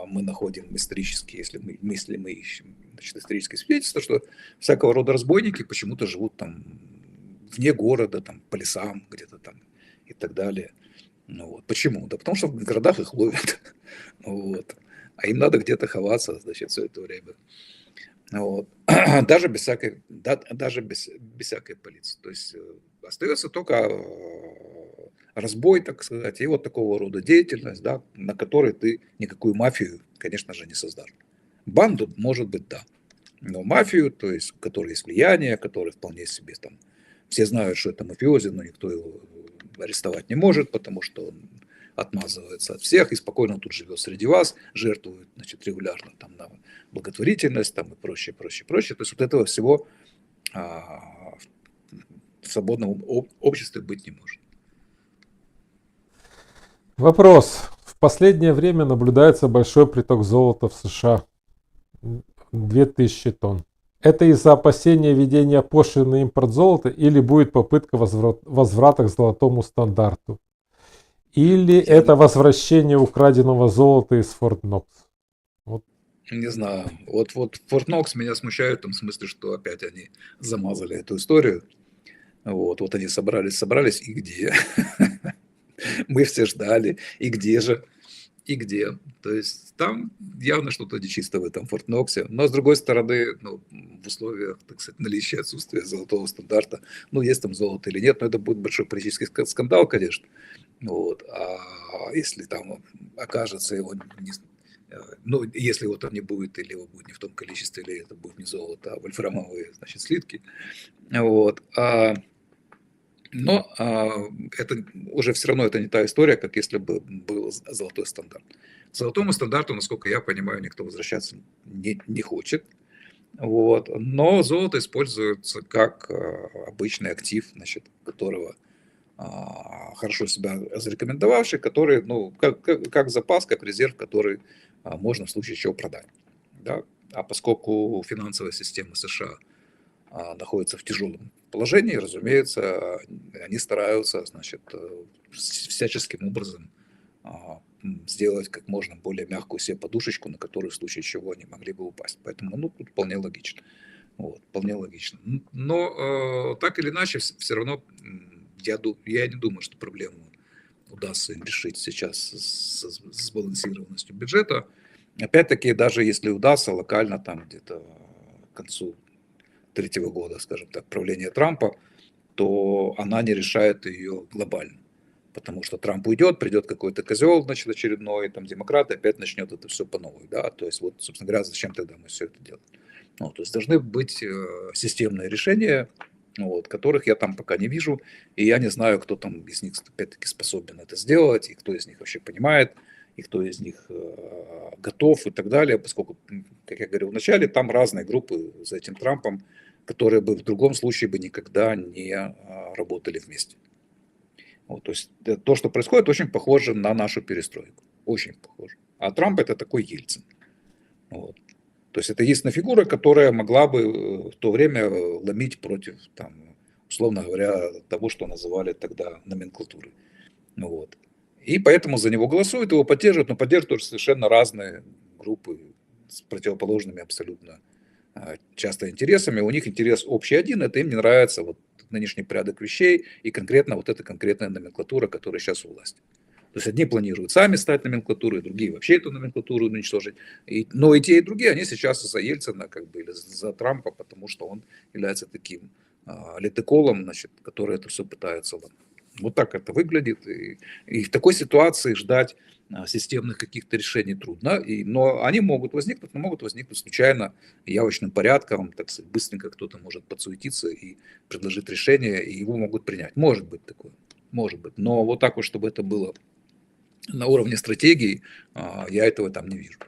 мы находим исторические, если мы ищем, значит, исторические свидетельства, что всякого рода разбойники почему-то живут там вне города, там, по лесам где-то там и так далее. Ну, вот. Почему? Да потому что в городах их ловят. Вот. А им надо где-то ховаться, значит, все это время. Вот. Даже без всякой полиции. То есть остается только разбой, так сказать, и вот такого рода деятельность, да, на которой ты никакую мафию, конечно же, не создашь. Банду, может быть, да. Но мафию, то есть, у которой есть влияние, которая вполне себе там, все знают, что это мафиози, но никто его арестовать не может, потому что он отмазывается от всех и спокойно тут живет среди вас, жертвует, значит, регулярно там на благотворительность там и прочее, прочее, прочее. То есть вот этого всего в свободном обществе быть не может. Вопрос. В последнее время наблюдается большой приток золота в США. 2000 тонн. Это из-за опасения введения пошлин на импорт золота или будет попытка возврата к золотому стандарту? Или это возвращение украденного золота из Форт Нокс? Вот. Не знаю. Вот Форт Нокс меня смущает в том смысле, что опять они замазали эту историю. Вот они собрались, и где? Мы все ждали, и где же? И где. То есть там явно что-то нечисто в этом Форт Ноксе. Но с другой стороны, в условиях, так сказать, наличия отсутствия золотого стандарта, есть там золото или нет, но это будет большой политический скандал, конечно. Вот. А если там окажется его если его там не будет, или его будет не в том количестве, или это будет не золото, а вольфрамовые, значит, слитки. Вот. Но это уже все равно это не та история, как если бы был золотой стандарт. К золотому стандарту, насколько я понимаю, никто возвращаться не хочет. Вот. Но золото используется как обычный актив, значит, которого хорошо себя зарекомендовавший, который, как запас, как резерв, который можно в случае чего продать. Да? А поскольку финансовая система США находится в тяжелом положении, разумеется, они стараются, значит, всяческим образом сделать как можно более мягкую себе подушечку, на которую в случае чего они могли бы упасть. Поэтому, тут вполне логично. Вот, вполне логично. Но так или иначе, все равно я не думаю, что проблему удастся им решить сейчас с сбалансированностью бюджета. Опять-таки, даже если удастся локально там где-то к концу третьего года, скажем так, правления Трампа, то она не решает ее глобально. Потому что Трамп уйдет, придет какой-то козел, значит, очередной, там, демократ, опять начнет это все по новой, да, то есть, собственно говоря, зачем тогда мы все это делаем? То есть, должны быть системные решения, которых я там пока не вижу, и я не знаю, кто там из них, опять-таки, способен это сделать, и кто из них вообще понимает, и кто из них готов и так далее, поскольку, как я говорил вначале, там разные группы за этим Трампом, которые бы в другом случае бы никогда не работали вместе. То есть то, что происходит, очень похоже на нашу перестройку. Очень похоже. А Трамп это такой Ельцин. То есть это единственная фигура, которая могла бы в то время ломить против, там, условно говоря, того, что называли тогда номенклатурой. И поэтому за него голосуют, его поддерживают, но поддерживают тоже совершенно разные группы с противоположными абсолютно часто интересами. У них интерес общий один, это им не нравится вот нынешний порядок вещей и конкретно вот эта конкретная номенклатура, которая сейчас у власти. То есть одни планируют сами стать номенклатурой, другие вообще эту номенклатуру уничтожить. Но и те, и другие, они сейчас за Ельцина как бы, или за Трампа, потому что он является таким летеколом, значит, который это все пытается. Вот так это выглядит. И в такой ситуации ждать системных каких-то решений трудно. Но они могут возникнуть, но могут возникнуть случайно, явочным порядком, так сказать, быстренько кто-то может подсуетиться и предложить решение, и его могут принять. Может быть такое. Может быть. Но вот так вот, чтобы это было на уровне стратегии, я этого там не вижу.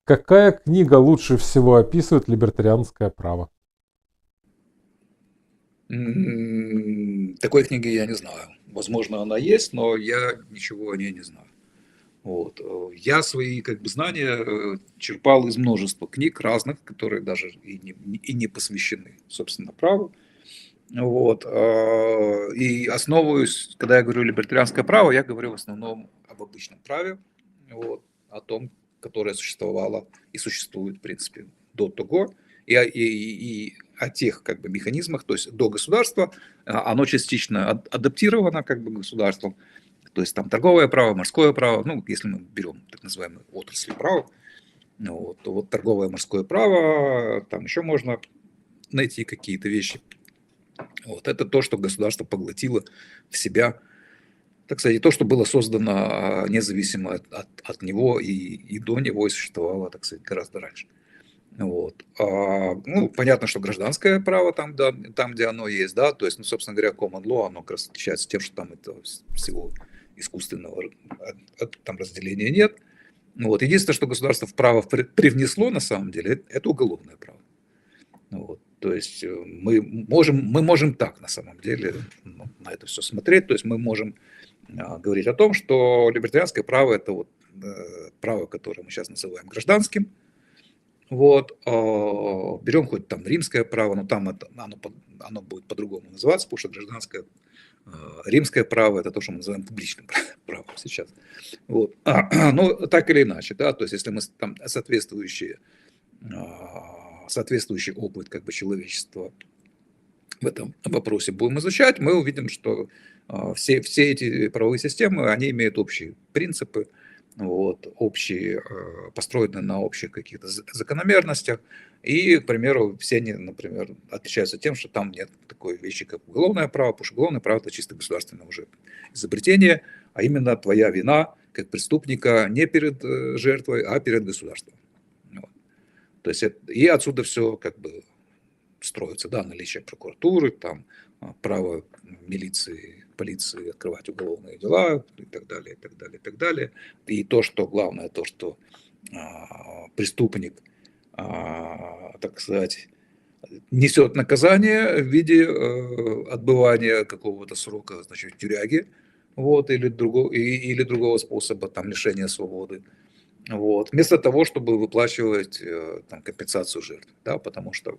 Какая книга лучше всего описывает либертарианское право? Такой книги я не знаю. Возможно, она есть, но я ничего о ней не знаю. Вот. Я свои как бы, знания черпал из множества книг разных, которые даже и не посвящены, собственно, праву. Вот. И основываюсь, когда я говорю либертарианское право, я говорю в основном об обычном праве, вот, о том, которое существовало и существует, в принципе, до того, и о тех как бы, механизмах, то есть до государства, оно частично адаптировано как бы, государством, то есть там торговое право, морское право, ну, если мы берем так называемые отрасли права, вот, то вот торговое морское право, там еще можно найти какие-то вещи. Вот, это то, что государство поглотило в себя, так сказать, то, что было создано независимо от него и до него и существовало, так сказать, гораздо раньше. Вот. Ну, понятно, что гражданское право там, да, там, где оно есть, да, то есть, ну, собственно говоря, common law, оно как раз отличается тем, что там это всего искусственного там разделения нет. Вот. Единственное, что государство в право привнесло, на самом деле, это уголовное право. Вот. То есть мы можем так, на самом деле, на это все смотреть, то есть мы можем говорить о том, что либертарианское право – это вот право, которое мы сейчас называем гражданским. Вот. Берем хоть там римское право, но там оно будет по-другому называться, потому что гражданское римское право – это то, что мы называем публичным правом сейчас. Вот. Ну, так или иначе, да, то есть если мы там соответствующий опыт как бы, человечества в этом вопросе будем изучать, мы увидим, что все эти правовые системы, они имеют общие принципы, вот, общие, построены на общих каких-то закономерностях. И, к примеру, все они, например, отличаются тем, что там нет такой вещи, как уголовное право, потому что уголовное право – это чисто государственное уже изобретение, а именно твоя вина как преступника не перед жертвой, а перед государством. Вот. То есть и отсюда все как бы строится, да, наличие прокуратуры, там, право милиции, полиции открывать уголовные дела и так далее, и так далее, и так далее. И то, что главное, то, что преступник, так сказать, несет наказание в виде отбывания какого-то срока, значит, в тюряге, вот, или другого способа там, лишения свободы. Вот, вместо того, чтобы выплачивать там, компенсацию жертв, да, потому что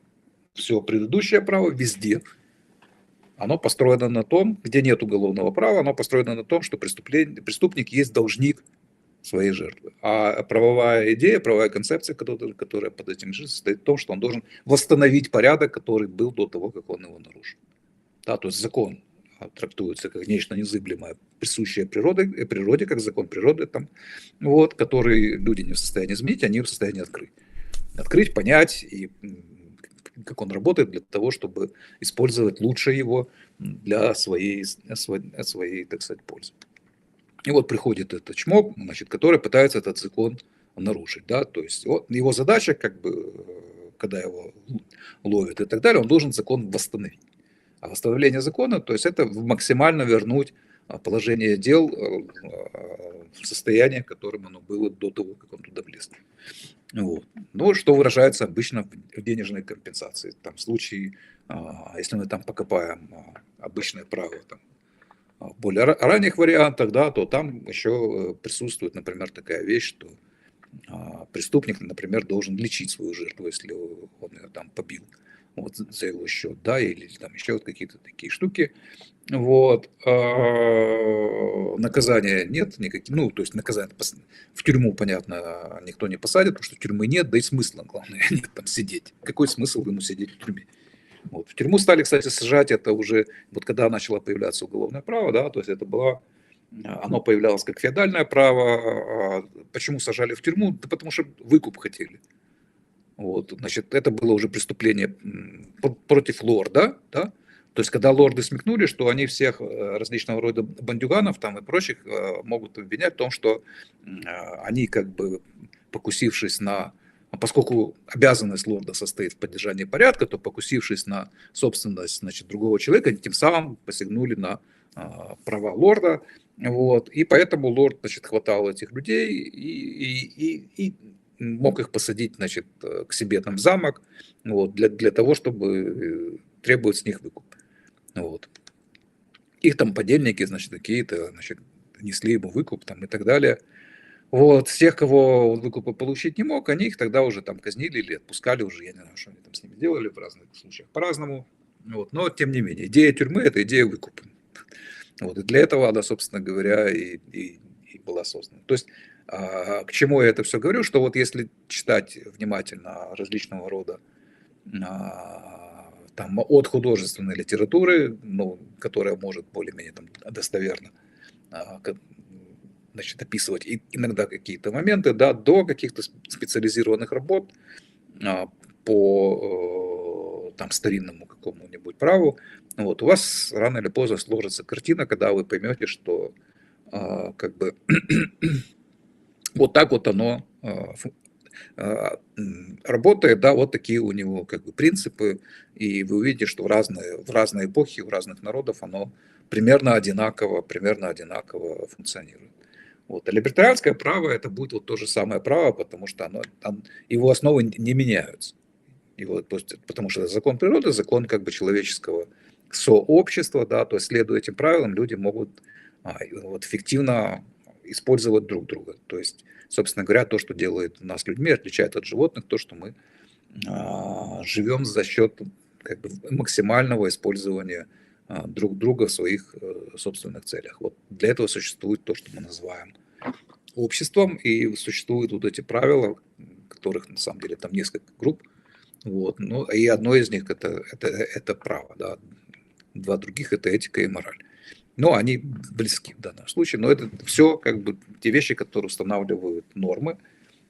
все предыдущее право везде, оно построено на том, где нет уголовного права, оно построено на том, что преступник есть должник своей жертвы. А правовая идея, правовая концепция, которая под этим лежит, состоит в том, что он должен восстановить порядок, который был до того, как он его нарушил. Да, то есть закон трактуется как нечто незыблемое, присущее природе, как закон природы, там, вот, который люди не в состоянии изменить, они в состоянии открыть. Открыть, понять и как он работает для того, чтобы использовать лучше его для своей так сказать, пользы. И вот приходит этот чмок, значит, который пытается этот закон нарушить. Да? То есть вот его задача, как бы, когда его ловят и так далее, он должен закон восстановить. А восстановление закона, то есть это максимально вернуть положение дел в состояние, которым оно было до того, как он туда влез. Вот. Ну, что выражается обычно в денежной компенсации. Там, в случае, если мы там покопаем обычное право там, в более ранних вариантах, да, то там еще присутствует, например, такая вещь, что преступник, например, должен лечить свою жертву, если он ее там побил. вот, за его счет, да, или там еще вот какие-то такие штуки. Вот. Наказания нет никаких, ну, то есть наказание в тюрьму, понятно, никто не посадит, потому что тюрьмы нет, да и смысла, главное, нет там сидеть. Какой смысл ему сидеть в тюрьме? Вот. В тюрьму стали, кстати, сажать, это уже, вот когда начало появляться уголовное право, да, то есть это было, оно появлялось как феодальное право. Почему сажали в тюрьму? Да потому что выкуп хотели. Вот, значит, это было уже преступление против лорда, да? То есть, когда лорды смекнули, что они всех различного рода бандюганов там и прочих могут обвинять в том, что они как бы покусившись на, поскольку обязанность лорда состоит в поддержании порядка, то покусившись на собственность, значит, другого человека, они тем самым посягнули на права лорда, вот, и поэтому лорд, значит, хватал этих людей и мог их посадить, значит, к себе там в замок, вот, для того, чтобы требовать с них выкуп. Вот. Их там подельники, значит, какие-то, значит, несли ему выкуп там и так далее. Вот, с тех, кого он выкупа получить не мог, они их тогда уже там казнили или отпускали уже, я не знаю, что они там с ними делали, в разных случаях по-разному. Вот, но, тем не менее, идея тюрьмы – это идея выкупа. Вот, и для этого она, собственно говоря, и была создана. То есть, к чему я это все говорю, что вот если читать внимательно различного рода там, от художественной литературы, ну, которая может более-менее там достоверно значит, описывать иногда какие-то моменты, да, до каких-то специализированных работ по там, старинному какому-нибудь праву, вот, у вас рано или поздно сложится картина, когда вы поймете, что как бы вот так вот оно работает, да, вот такие у него как бы принципы, и вы увидите, что в разные эпохи, у разных народов оно примерно одинаково функционирует. Вот. А либертарианское право это будет вот то же самое право, потому что его основы не меняются. Потому что это закон природы, закон как бы человеческого сообщества, да, то есть следуя этим правилам, люди могут вот, эффективно использовать друг друга. То есть, собственно говоря, то, что делает нас людьми, отличает от животных, то, что мы живем за счет как бы, максимального использования друг друга в своих собственных целях. Вот для этого существует то, что мы называем обществом, и существуют вот эти правила, которых на самом деле там несколько групп. Вот. Ну, и одно из них это право, да. Два других это этика и мораль. Но они близки в данном случае. Но это все как бы те вещи, которые устанавливают нормы.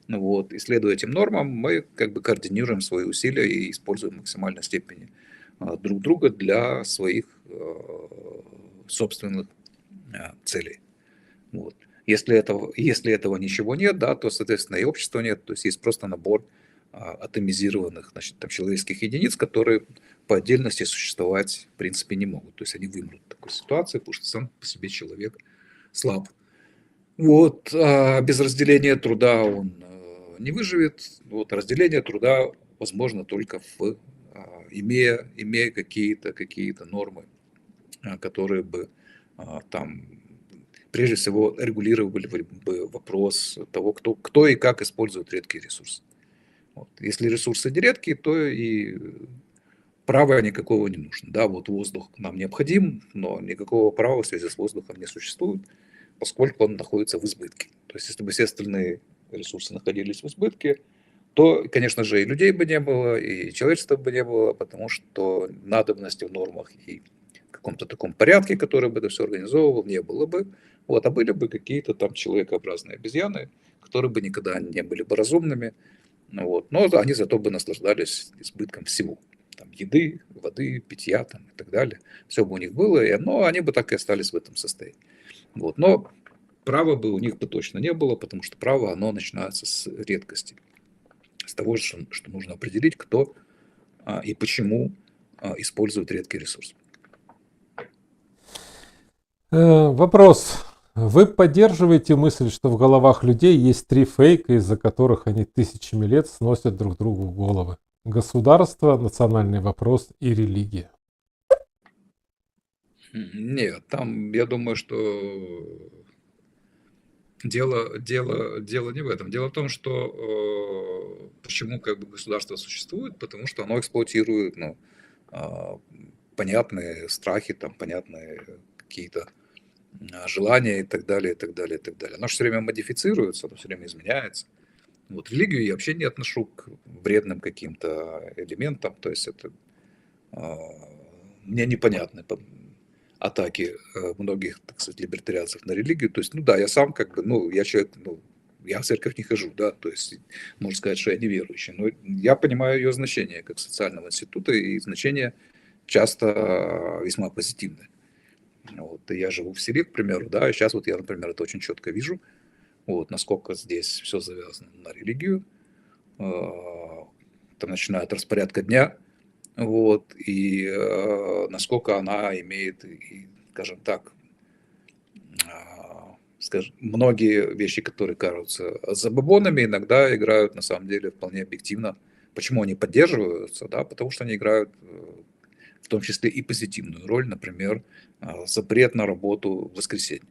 Вот. И следуя этим нормам, мы как бы координируем свои усилия и используем в максимальной степени друг друга для своих собственных целей. Вот. Если этого ничего нет, да, то, соответственно, и общества нет, то есть есть просто набор атомизированных, значит, там, человеческих единиц, которые по отдельности существовать в принципе не могут. То есть они вымрут в такой ситуации, потому что сам по себе человек слаб. Вот. А без разделения труда он не выживет. Вот. Разделение труда возможно только имея какие-то нормы, которые бы там прежде всего регулировали бы вопрос того, кто и как использует редкие ресурсы. Вот. Если ресурсы не редкие, то и права никакого не нужно. Да, вот воздух нам необходим, но никакого права в связи с воздухом не существует, поскольку он находится в избытке. То есть, если бы все остальные ресурсы находились в избытке, то, конечно же, и людей бы не было, и человечества бы не было, потому что надобности в нормах и в каком-то таком порядке, который бы это все организовывал, не было бы. Вот, а были бы какие-то там человекообразные обезьяны, которые бы никогда не были бы разумными, вот. Но они зато бы наслаждались избытком всего. Там, еды, воды, питья там, и так далее. Все бы у них было, но они бы так и остались в этом состоянии. Вот. Но права бы у них бы точно не было, потому что право, оно начинается с редкости. С того, что нужно определить, кто и почему использует редкий ресурс. Вопрос. Вы поддерживаете мысль, что в головах людей есть три фейка, из-за которых они тысячами лет сносят друг другу головы? Государство, национальный вопрос и религия. Нет, там, я думаю, что дело не в этом. Дело в том, что почему как бы государство существует? Потому что оно эксплуатирует, ну, понятные страхи, там, понятные какие-то желания и так далее, и так далее, и так далее. Оно же все время модифицируется, оно все время изменяется. Вот религию я вообще не отношу к вредным каким-то элементам, то есть это а, мне непонятны атаки многих, так сказать, либертарианцев на религию. То есть, ну да, я сам как бы, ну, я человек, ну, я в церковь не хожу, да, то есть можно сказать, что я неверующий, но я понимаю ее значение как социального института, и значение часто весьма позитивное. Вот, и я живу в селе, к примеру, да, и сейчас вот я, например, это очень четко вижу, вот, насколько здесь все завязано на религию, там, начиная от распорядка дня, вот, и насколько она имеет, и, скажем так, скажем, многие вещи, которые кажутся забабонами, иногда играют на самом деле вполне объективно. Почему они поддерживаются? Да, потому что они играют в том числе и позитивную роль, например, запрет на работу в воскресенье.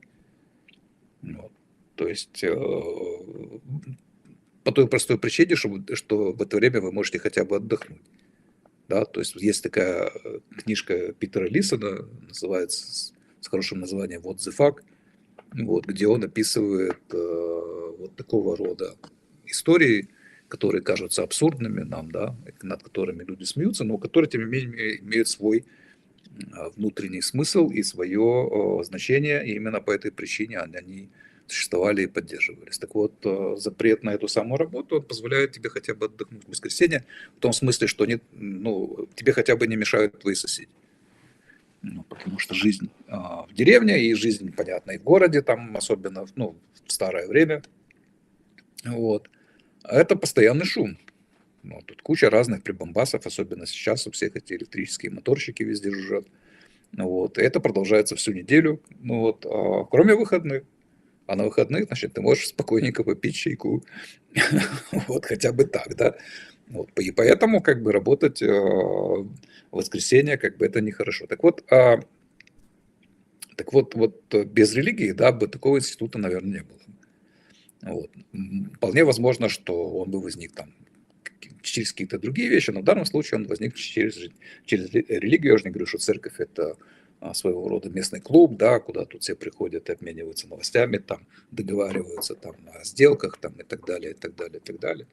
Вот. То есть по той простой причине, что в это время вы можете хотя бы отдохнуть. Да, то есть есть такая книжка Питера Лисона, называется с хорошим названием «What the fuck», вот, где он описывает вот такого рода истории, которые кажутся абсурдными нам, да, над которыми люди смеются, но которые, тем не менее, имеют свой внутренний смысл и свое значение, и именно по этой причине они существовали и поддерживались. Так вот, запрет на эту самую работу, он позволяет тебе хотя бы отдохнуть в воскресенье, в том смысле, что ну, тебе хотя бы не мешают твои соседи. Ну, потому что жизнь в деревне и жизнь, понятно, и в городе, там особенно ну, в старое время, вот, это постоянный шум. Ну, тут куча разных прибамбасов, особенно сейчас у всех эти электрические моторчики везде жужжат. Вот, и это продолжается всю неделю, ну, вот, кроме выходных. А на выходных, значит, ты можешь спокойненько попить чайку. Вот хотя бы так, да. Вот, и поэтому как бы работать в воскресенье как бы это нехорошо. Вот без религии, да, бы такого института, наверное, не было. Вот. Вполне возможно, что он бы возник там через какие-то другие вещи, но в данном случае он возник через религию. Я же не говорю, что церковь это своего рода местный клуб, да, куда тут все приходят и обмениваются новостями, там договариваются там о сделках там, и так далее, и так далее, и так далее.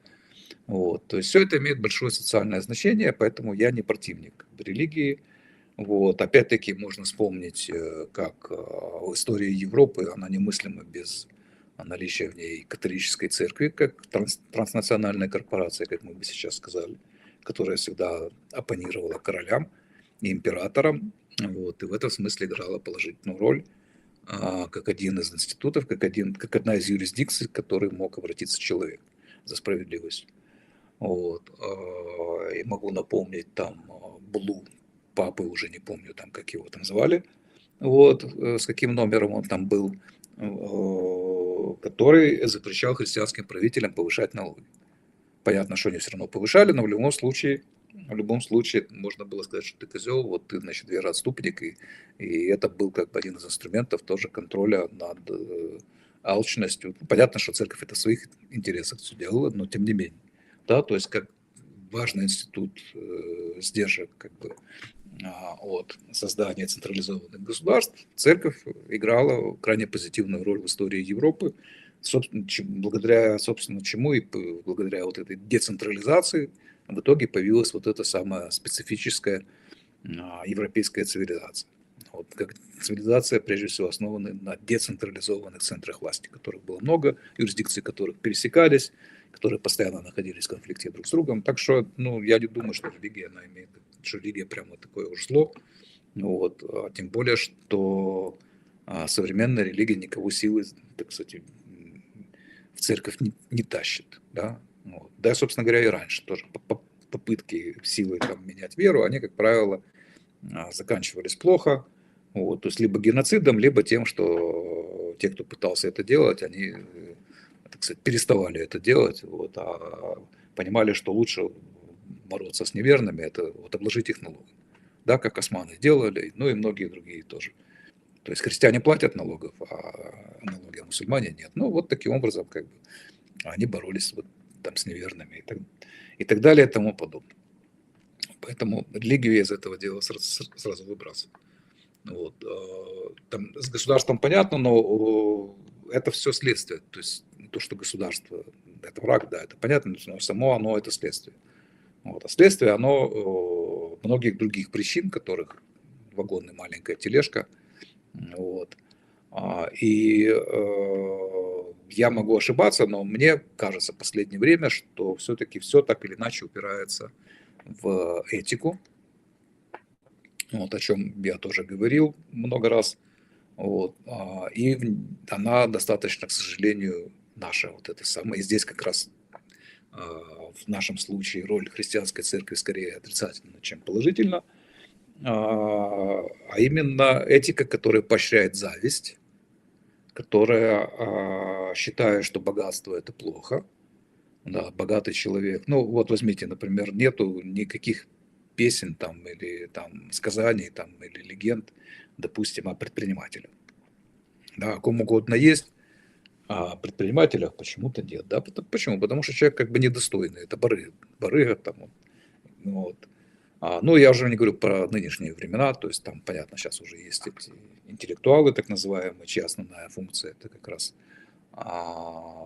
Вот. То есть все это имеет большое социальное значение, поэтому я не противник религии. Вот. Опять-таки можно вспомнить, как история Европы, она немыслима без наличия в ней католической церкви, как транснациональная корпорация, как мы бы сейчас сказали, которая всегда оппонировала королям и императорам, вот, и в этом смысле играла положительную роль, как один из институтов, как одна из юрисдикций, к которой мог обратиться человек за справедливостью. Вот. И могу напомнить там Блу, папы, уже не помню, там, как его там звали, вот, с каким номером он там был, который запрещал христианским правителям повышать налоги. Понятно, что они все равно повышали, но в любом случае можно было сказать, что ты козел, вот ты, значит, вероотступник, и это был как бы один из инструментов тоже контроля над алчностью. Понятно, что церковь это в своих интересах все делала, но тем не менее. Да, то есть как важный институт сдержек как бы, от создания централизованных государств, церковь играла крайне позитивную роль в истории Европы, благодаря, собственно, чему и благодаря вот этой децентрализации в итоге появилась вот эта самая специфическая европейская цивилизация. Вот, как цивилизация, прежде всего, основана на децентрализованных центрах власти, которых было много, юрисдикции которых пересекались, которые постоянно находились в конфликте друг с другом. Так что, ну, я не думаю, что религия, она имеет, что религия прямо такое уж зло. Вот, тем более, что современная религия никого силы, так сказать, в церковь не тащит. Да? Вот. Да, собственно говоря, и раньше тоже попытки силой там, менять веру, они, как правило, заканчивались плохо. Вот, то есть либо геноцидом, либо тем, что те, кто пытался это делать, они, так сказать, переставали это делать, вот, а понимали, что лучше бороться с неверными, это вот обложить их налогом. Да, как османы делали, ну и многие другие тоже. То есть христиане платят налогов, а налоги, а мусульмане нет. Ну, вот таким образом как бы они боролись вот там с неверными и так далее и тому подобное. Поэтому религию я из этого дела сразу выбрасываю. Вот. Там с государством понятно, но это все следствие. То есть то, что государство это враг, да, это понятно, но само оно это следствие. Вот. А следствие оно многих других причин, которых вагон и маленькая тележка. Вот. И я могу ошибаться, но мне кажется в последнее время, что все-таки все так или иначе упирается в этику, вот, о чем я тоже говорил много раз. Вот, и она достаточно, к сожалению, наша вот эта самая. И здесь как раз в нашем случае роль христианской церкви скорее отрицательна, чем положительна. А именно этика, которая поощряет зависть, которая считает, что богатство это плохо. Да, богатый человек. Ну, вот возьмите, например, нету никаких песен там или там сказаний там или легенд, допустим, о предпринимателях. Да, о ком угодно есть, а о предпринимателях почему-то нет. Да? Почему? Потому что человек как бы недостойный. Это барыга там. Вот. Ну, я уже не говорю про нынешние времена, то есть там, понятно, сейчас уже есть эти интеллектуалы, так называемые, чья основная функция это как раз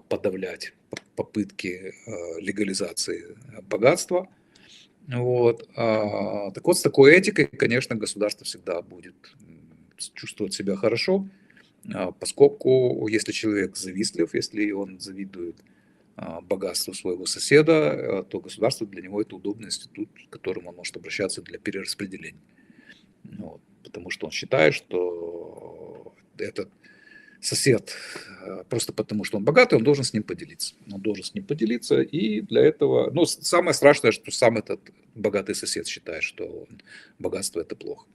подавлять попытки легализации богатства. Вот. Так вот, с такой этикой, конечно, государство всегда будет чувствовать себя хорошо, поскольку если человек завистлив, если он завидует богатству своего соседа, то государство для него это удобный институт, к которому он может обращаться для перераспределения. Вот. Потому что он считает, что этот сосед, просто потому что он богатый, он должен с ним поделиться. Он должен с ним поделиться, и для этого... Ну, самое страшное, что сам этот богатый сосед считает, что богатство – это плохо.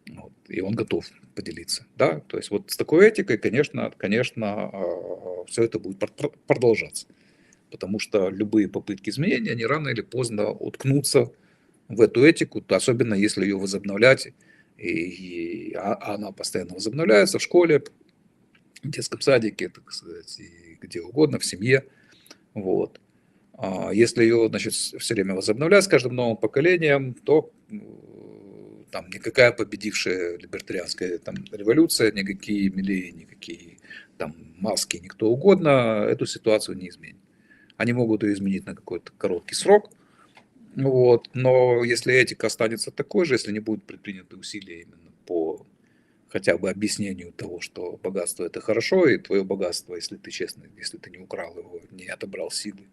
Вот, и он готов поделиться. Да? То есть вот с такой этикой, конечно, все это будет продолжаться. Потому что любые попытки изменения, они рано или поздно уткнутся в эту этику, особенно если ее возобновлять, и она постоянно возобновляется в школе, в детском садике, так сказать, и где угодно, в семье. Вот. Если ее, значит, все время возобновлять с каждым новым поколением, то там никакая победившая либертарианская там, революция, никакие Миллеи, никакие там Маски, никто угодно эту ситуацию не изменит. Они могут ее изменить на какой-то короткий срок, вот, но если этика останется такой же, если не будут предприняты усилия именно по хотя бы объяснению того, что богатство это хорошо, и твое богатство, если ты честный, если ты не украл его, не отобрал силы,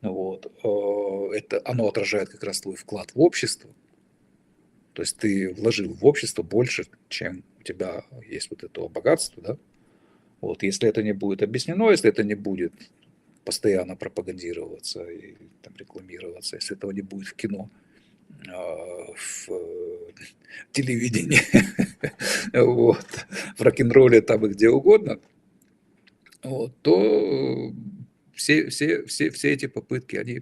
вот, это оно отражает как раз твой вклад в общество. То есть ты вложил в общество больше, чем у тебя есть вот этого богатства, да? Вот, если это не будет объяснено, если это не будет постоянно пропагандироваться и там, рекламироваться, если этого не будет в кино, в телевидении, вот, в рок-н-ролле, там и где угодно, вот, то все эти попытки, они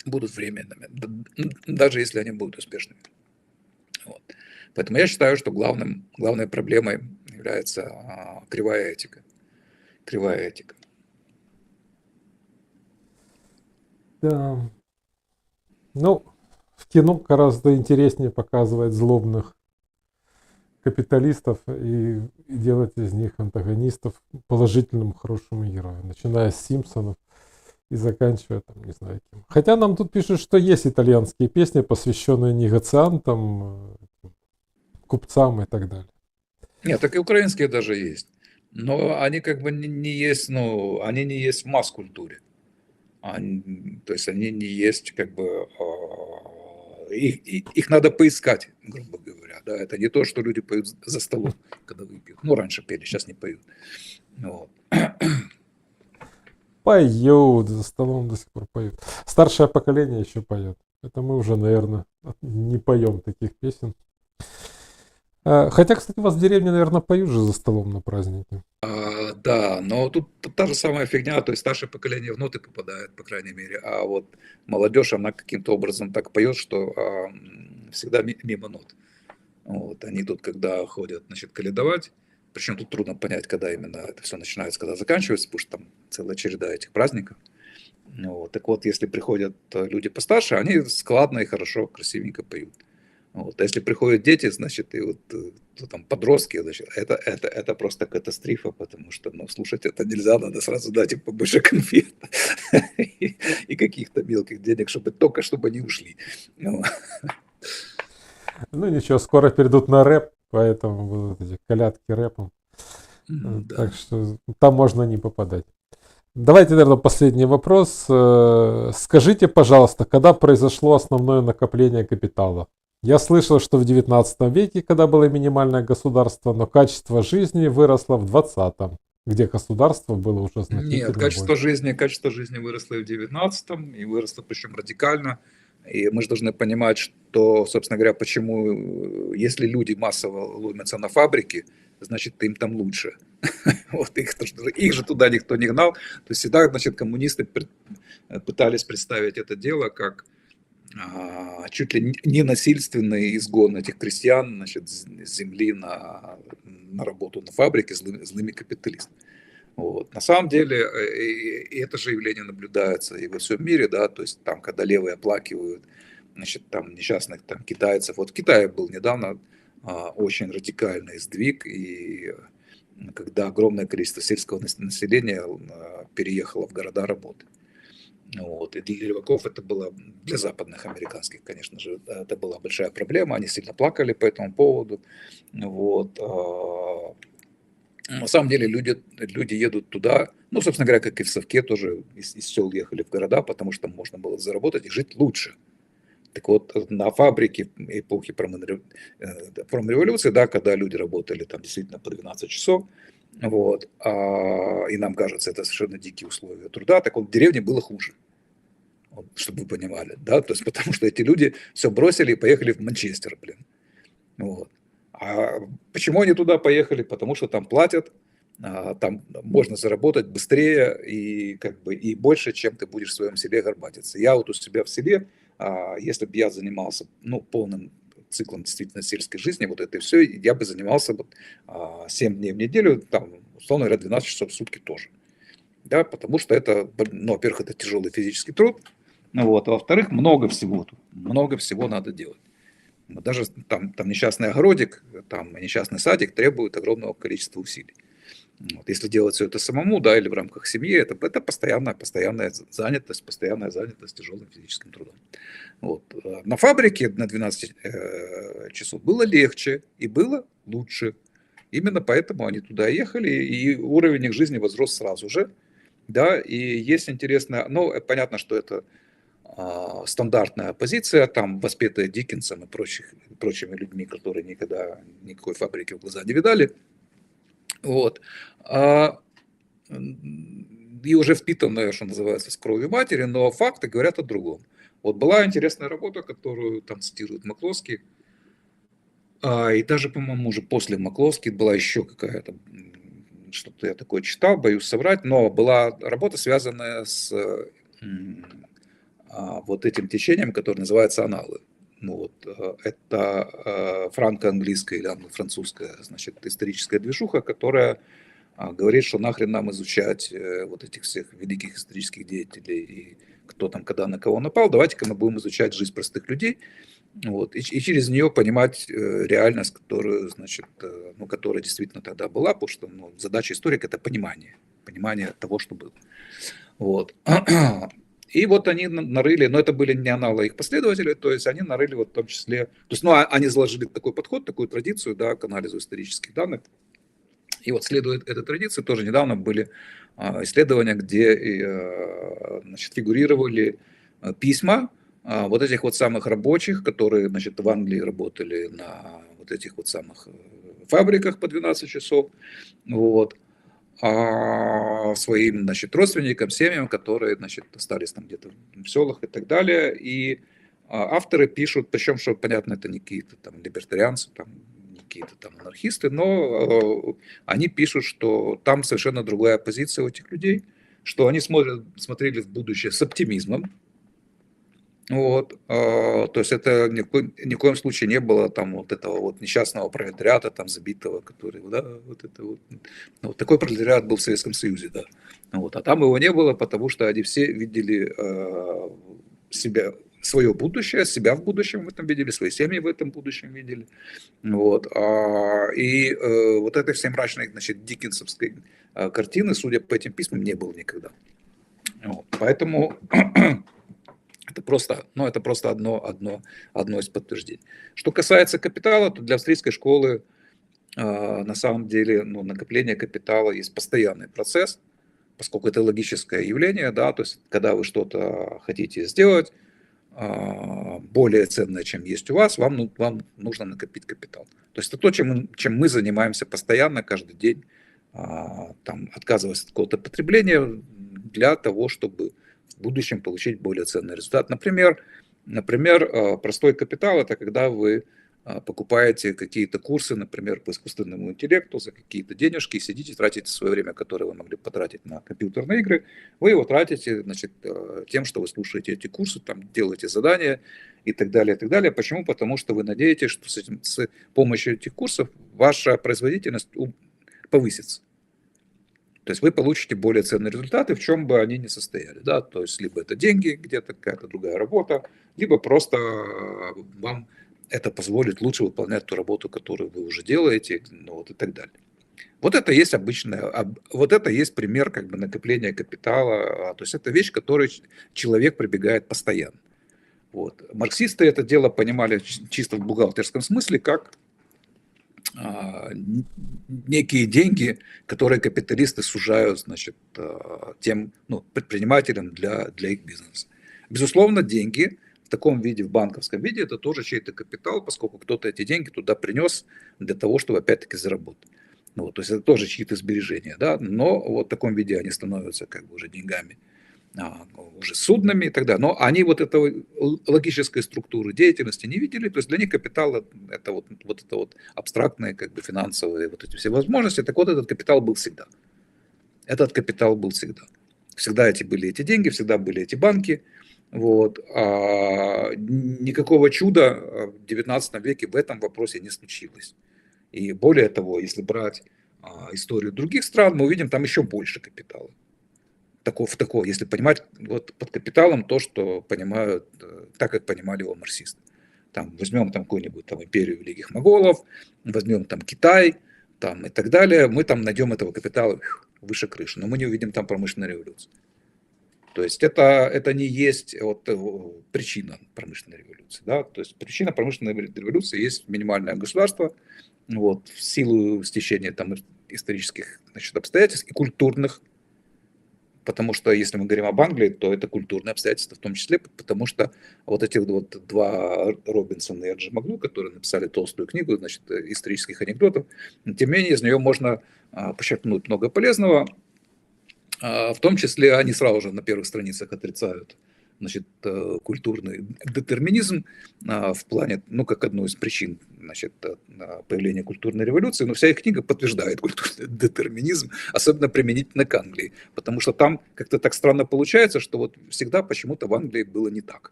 будут временными, даже если они будут успешными. Вот. Поэтому я считаю, что главной проблемой является кривая этика. Кривая этика. Да. Ну, в кино гораздо интереснее показывать злобных капиталистов и делать из них антагонистов положительным, хорошим героем, начиная с Симпсонов и заканчивая там, не знаю кем. Хотя нам тут пишут, что есть итальянские песни, посвященные негациантам, купцам и так далее. Нет, так и украинские даже есть. Но они как бы не есть, ну, они не есть в масс-культуре. То есть они не есть как бы... Их надо поискать, грубо говоря. Да? Это не то, что люди поют за столом, когда выпьют. Ну, раньше пели, сейчас не поют. Вот. Поют, за столом до сих пор поют. Старшее поколение еще поет. Это мы уже, наверное, не поем таких песен. Хотя, кстати, у вас в деревне, наверное, поют же за столом на праздники. Да, но тут та же самая фигня, то есть старшее поколение в ноты попадает, по крайней мере, а вот молодежь, она каким-то образом так поет, что всегда мимо нот. Вот, они тут, когда ходят, значит, каледовать, причем тут трудно понять, когда именно это все начинается, когда заканчивается, потому что там целая череда этих праздников. Вот. Так вот, если приходят люди постарше, они складно и хорошо, красивенько поют. Вот. А если приходят дети, значит, и вот там подростки, значит, это просто катастрофа, потому что, ну, слушать это нельзя, надо сразу дать им побольше конфет и каких-то мелких денег, чтобы они ушли. Ну, Ну ничего, скоро перейдут на рэп, поэтому будут эти колядки рэпом. Так да. что там можно не попадать. Давайте, наверное, последний вопрос. Скажите, пожалуйста, когда произошло основное накопление капитала? Я слышал, что в 19 веке, когда было минимальное государство, но качество жизни выросло в 20-м, где государство было уже Нет, значительно больше. качество жизни выросло и в 19-м, и выросло причем радикально. И мы же должны понимать, что, собственно говоря, почему, если люди массово ломятся на фабрики, значит, им там лучше. Вот их же туда никто не гнал. То есть всегда, значит, коммунисты пытались представить это дело как чуть ли не насильственный изгон этих крестьян, значит, с земли на работу на фабрике злыми капиталистами. Вот. На самом деле, и это же явление наблюдается и во всем мире, да, то есть там, когда левые оплакивают, значит, там несчастных там китайцев. Вот в Китае был недавно очень радикальный сдвиг, и когда огромное количество сельского населения переехало в города работать. Вот. И для леваков это было, для западных американских, конечно же, это была большая проблема, они сильно плакали по этому поводу. Вот. На самом деле люди едут туда, ну, собственно говоря, как и в Совке тоже из сел ехали в города, потому что там можно было заработать и жить лучше. Так вот, на фабрике эпохи промреволюции, да, когда люди работали там действительно по 12 часов, вот, и нам кажется, это совершенно дикие условия труда, так вот в деревне было хуже, вот, чтобы вы понимали, да, то есть потому что эти люди все бросили и поехали в Манчестер, блин, вот. А почему они туда поехали? Потому что там платят, там можно заработать быстрее и как бы и больше, чем ты будешь в своем селе горбатиться. Я вот у себя в селе, если бы я занимался, ну, полным циклом действительно сельской жизни, вот это и все, я бы занимался вот, 7 дней в неделю, там, условно говоря, 12 часов в сутки тоже. Да, потому что это, ну, во-первых, это тяжелый физический труд, ну, вот, а во-вторых, много всего надо делать. Даже там несчастный огородик, там несчастный садик требует огромного количества усилий. Вот. Если делать все это самому, да, или в рамках семьи, это постоянная занятость тяжелым физическим трудом. Вот. На фабрике на 12 часов было легче и было лучше. Именно поэтому они туда ехали, и уровень их жизни возрос сразу же. Да, и есть интересно, ну, понятно, что это стандартная позиция, там, воспетая Диккенсом и прочими людьми, которые никогда никакой фабрики в глаза не видали. Вот. И уже впитанная, что называется, с кровью матери, но факты говорят о другом. Вот была интересная работа, которую там цитирует Макловский, и даже, по-моему, уже после Макловски была еще какая-то, что-то я такое читал, боюсь соврать, но была работа, связанная с вот этим течением, которое называется аналы. Ну, вот, это франко-английская или англо-французская, значит, историческая движуха, которая говорит, что нахрен нам изучать вот этих всех великих исторических деятелей и кто там когда на кого напал, давайте-ка мы будем изучать жизнь простых людей, вот, и через нее понимать реальность, которую, значит, ну, которая действительно тогда была, потому что ну, задача историка – это понимание того, что было. Вот. И вот они нарыли, но это были не аналы их последователи, то есть они нарыли вот в том числе, то есть, ну, они заложили такой подход, такую традицию, да, к анализу исторических данных. И вот следуя этой традиции, тоже недавно были исследования, где значит, фигурировали письма вот этих вот самых рабочих, которые, значит, в Англии работали на вот этих вот самых фабриках по 12 часов, вот, своим, значит, родственникам, семьям, которые, значит, остались там где-то в селах и так далее. И авторы пишут, причем, что, понятно, это не какие-то там либертарианцы, там, не какие-то там анархисты, но они пишут, что там совершенно другая позиция у этих людей, что они смотрели в будущее с оптимизмом, Вот, то есть это ни в коем случае не было там вот этого вот несчастного пролетариата, там забитого, который, да, вот это вот. Ну, вот такой пролетариат был в Советском Союзе, да. Вот, а там его не было, потому что они все видели себя, свое будущее, себя в будущем в этом видели, свои семьи в этом будущем видели. Вот, вот этой всей мрачной, значит, диккенсовской картины, судя по этим письмам, не было никогда. Вот, поэтому это просто одно из подтверждений. Что касается капитала, то для австрийской школы на самом деле накопление капитала есть постоянный процесс, поскольку это логическое явление, да, то есть когда вы что-то хотите сделать более ценное, чем есть у вас, вам нужно накопить капитал. То есть это то, чем мы занимаемся постоянно, каждый день, там, отказываясь от какого-то потребления для того, чтобы в будущем получить более ценный результат. Например, простой капитал – это когда вы покупаете какие-то курсы, например, по искусственному интеллекту за какие-то денежки, сидите, тратите свое время, которое вы могли потратить на компьютерные игры, вы его тратите, значит, тем, что вы слушаете эти курсы, там, делаете задания и так далее, и так далее. Почему? Потому что вы надеетесь, что с помощью этих курсов ваша производительность повысится. То есть вы получите более ценные результаты, в чем бы они ни состояли. Да? То есть либо это деньги, где-то какая-то другая работа, либо просто вам это позволит лучше выполнять ту работу, которую вы уже делаете, и так далее. Вот это есть вот это есть пример как бы накопления капитала. То есть это вещь, к которой человек прибегает постоянно. Вот. Марксисты это дело понимали чисто в бухгалтерском смысле, как некие деньги, которые капиталисты сужают, значит, тем предпринимателям для их бизнеса. Безусловно, деньги в таком виде, в банковском виде, это тоже чей-то капитал, поскольку кто-то эти деньги туда принес для того, чтобы опять-таки заработать. То есть это тоже чьи-то сбережения, да, но вот в таком виде они становятся как бы уже деньгами, уже судными и так далее. Но они вот этой логической структуры деятельности не видели, то есть для них капитал это вот это вот абстрактные как бы финансовые вот эти все возможности. Так вот этот капитал был всегда. Этот капитал был всегда. Всегда были эти деньги, всегда были эти банки. Вот. Никакого чуда в XIX веке в этом вопросе не случилось. И более того, если брать историю других стран, мы увидим там еще больше капитала. Если понимать вот под капиталом то, что понимают, так как понимали его марксисты. Там, возьмем там какую-нибудь там империю великих моголов, возьмем там Китай там, и так далее, мы там найдем этого капитала выше крыши, но мы не увидим там промышленной революции. То есть это не есть причина промышленной революции. Да? То есть причина промышленной революции есть минимальное государство, в силу стечения там исторических, значит, обстоятельств и культурных. Потому что если мы говорим об Англии, то это культурные обстоятельства в том числе, потому что вот эти вот два Робинсона и Аджемаглу, которые написали толстую книгу, значит, исторических анекдотов, тем не менее из нее можно почерпнуть много полезного. В том числе они сразу же на первых страницах отрицают, значит, культурный детерминизм в плане, как одну из причин, значит, появления культурной революции, но вся их книга подтверждает культурный детерминизм, особенно применительно к Англии, потому что там как-то так странно получается, что вот всегда почему-то в Англии было не так.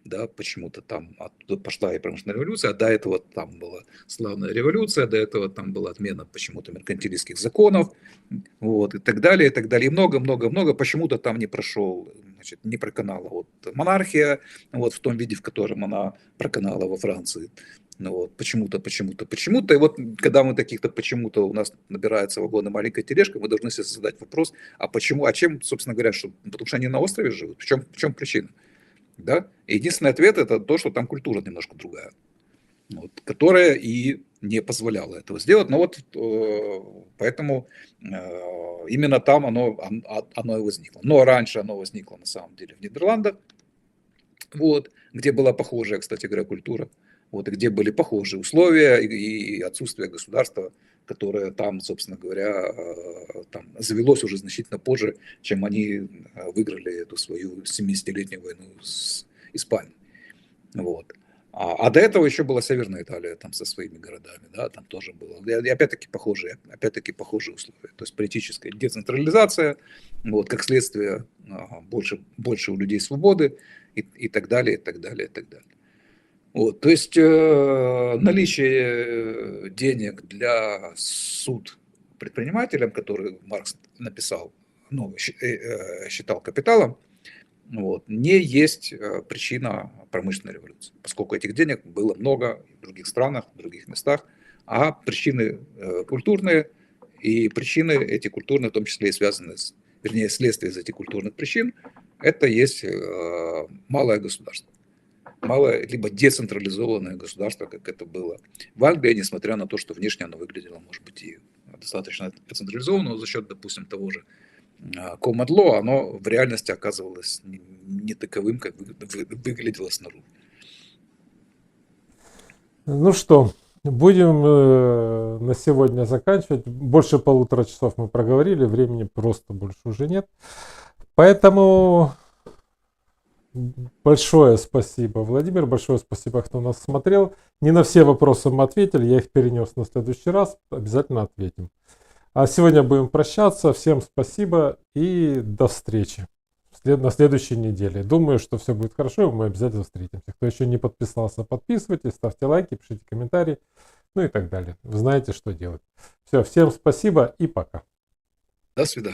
Да, почему-то там оттуда пошла и промышленная революция, а до этого там была славная революция, до этого там была отмена почему-то меркантилистских законов, и так далее, и так далее. И много-много-много. Почему-то там не прошел, значит, не проканала монархия, в том виде, в котором она проканала во Франции. Почему-то. И вот когда мы таких-то почему-то у нас набирается вагон и маленькая тележка, мы должны себе задать вопрос, а почему, чем, собственно говоря, потому что они на острове живут, в чем причина? Да? И единственный ответ это то, что там культура немножко другая, которая и не позволяла этого сделать. Но поэтому именно там оно и возникло. Но раньше оно возникло на самом деле в Нидерландах, где была похожая, кстати говоря, культура, и где были похожие условия и отсутствие государства, которое там, собственно говоря, там завелось уже значительно позже, чем они выиграли эту свою 70-летнюю войну с Испанией. А до этого еще была Северная Италия там со своими городами, да, там тоже было. И опять-таки похожие условия. То есть политическая децентрализация, как следствие больше у людей свободы и так далее, и так далее, и так далее. Вот, то есть наличие денег для суд предпринимателям, которые Маркс написал, ну, считал капиталом, вот, не есть причина промышленной революции, поскольку этих денег было много в других странах, в других местах, а причины культурные, и причины эти культурные, в том числе и связаны с, вернее, следствие из этих культурных причин, это есть малое государство. Малое, либо децентрализованное государство, как это было в Англии, несмотря на то, что внешне оно выглядело, может быть, и достаточно централизованно, за счет, допустим, того же Common Law, оно в реальности оказывалось не таковым, как выглядело снаружи. Ну что, будем на сегодня заканчивать. Больше 1,5 часов мы проговорили, времени просто больше уже нет. Поэтому большое спасибо, Владимир, большое спасибо, кто нас смотрел. Не на все вопросы мы ответили, я их перенес на следующий раз, обязательно ответим. А сегодня будем прощаться. Всем спасибо и до встречи на следующей неделе. Думаю, что все будет хорошо, и мы обязательно встретимся. Кто еще не подписался, подписывайтесь, ставьте лайки, пишите комментарии, ну и так далее. Вы знаете, что делать. Все, всем спасибо и пока. До свидания.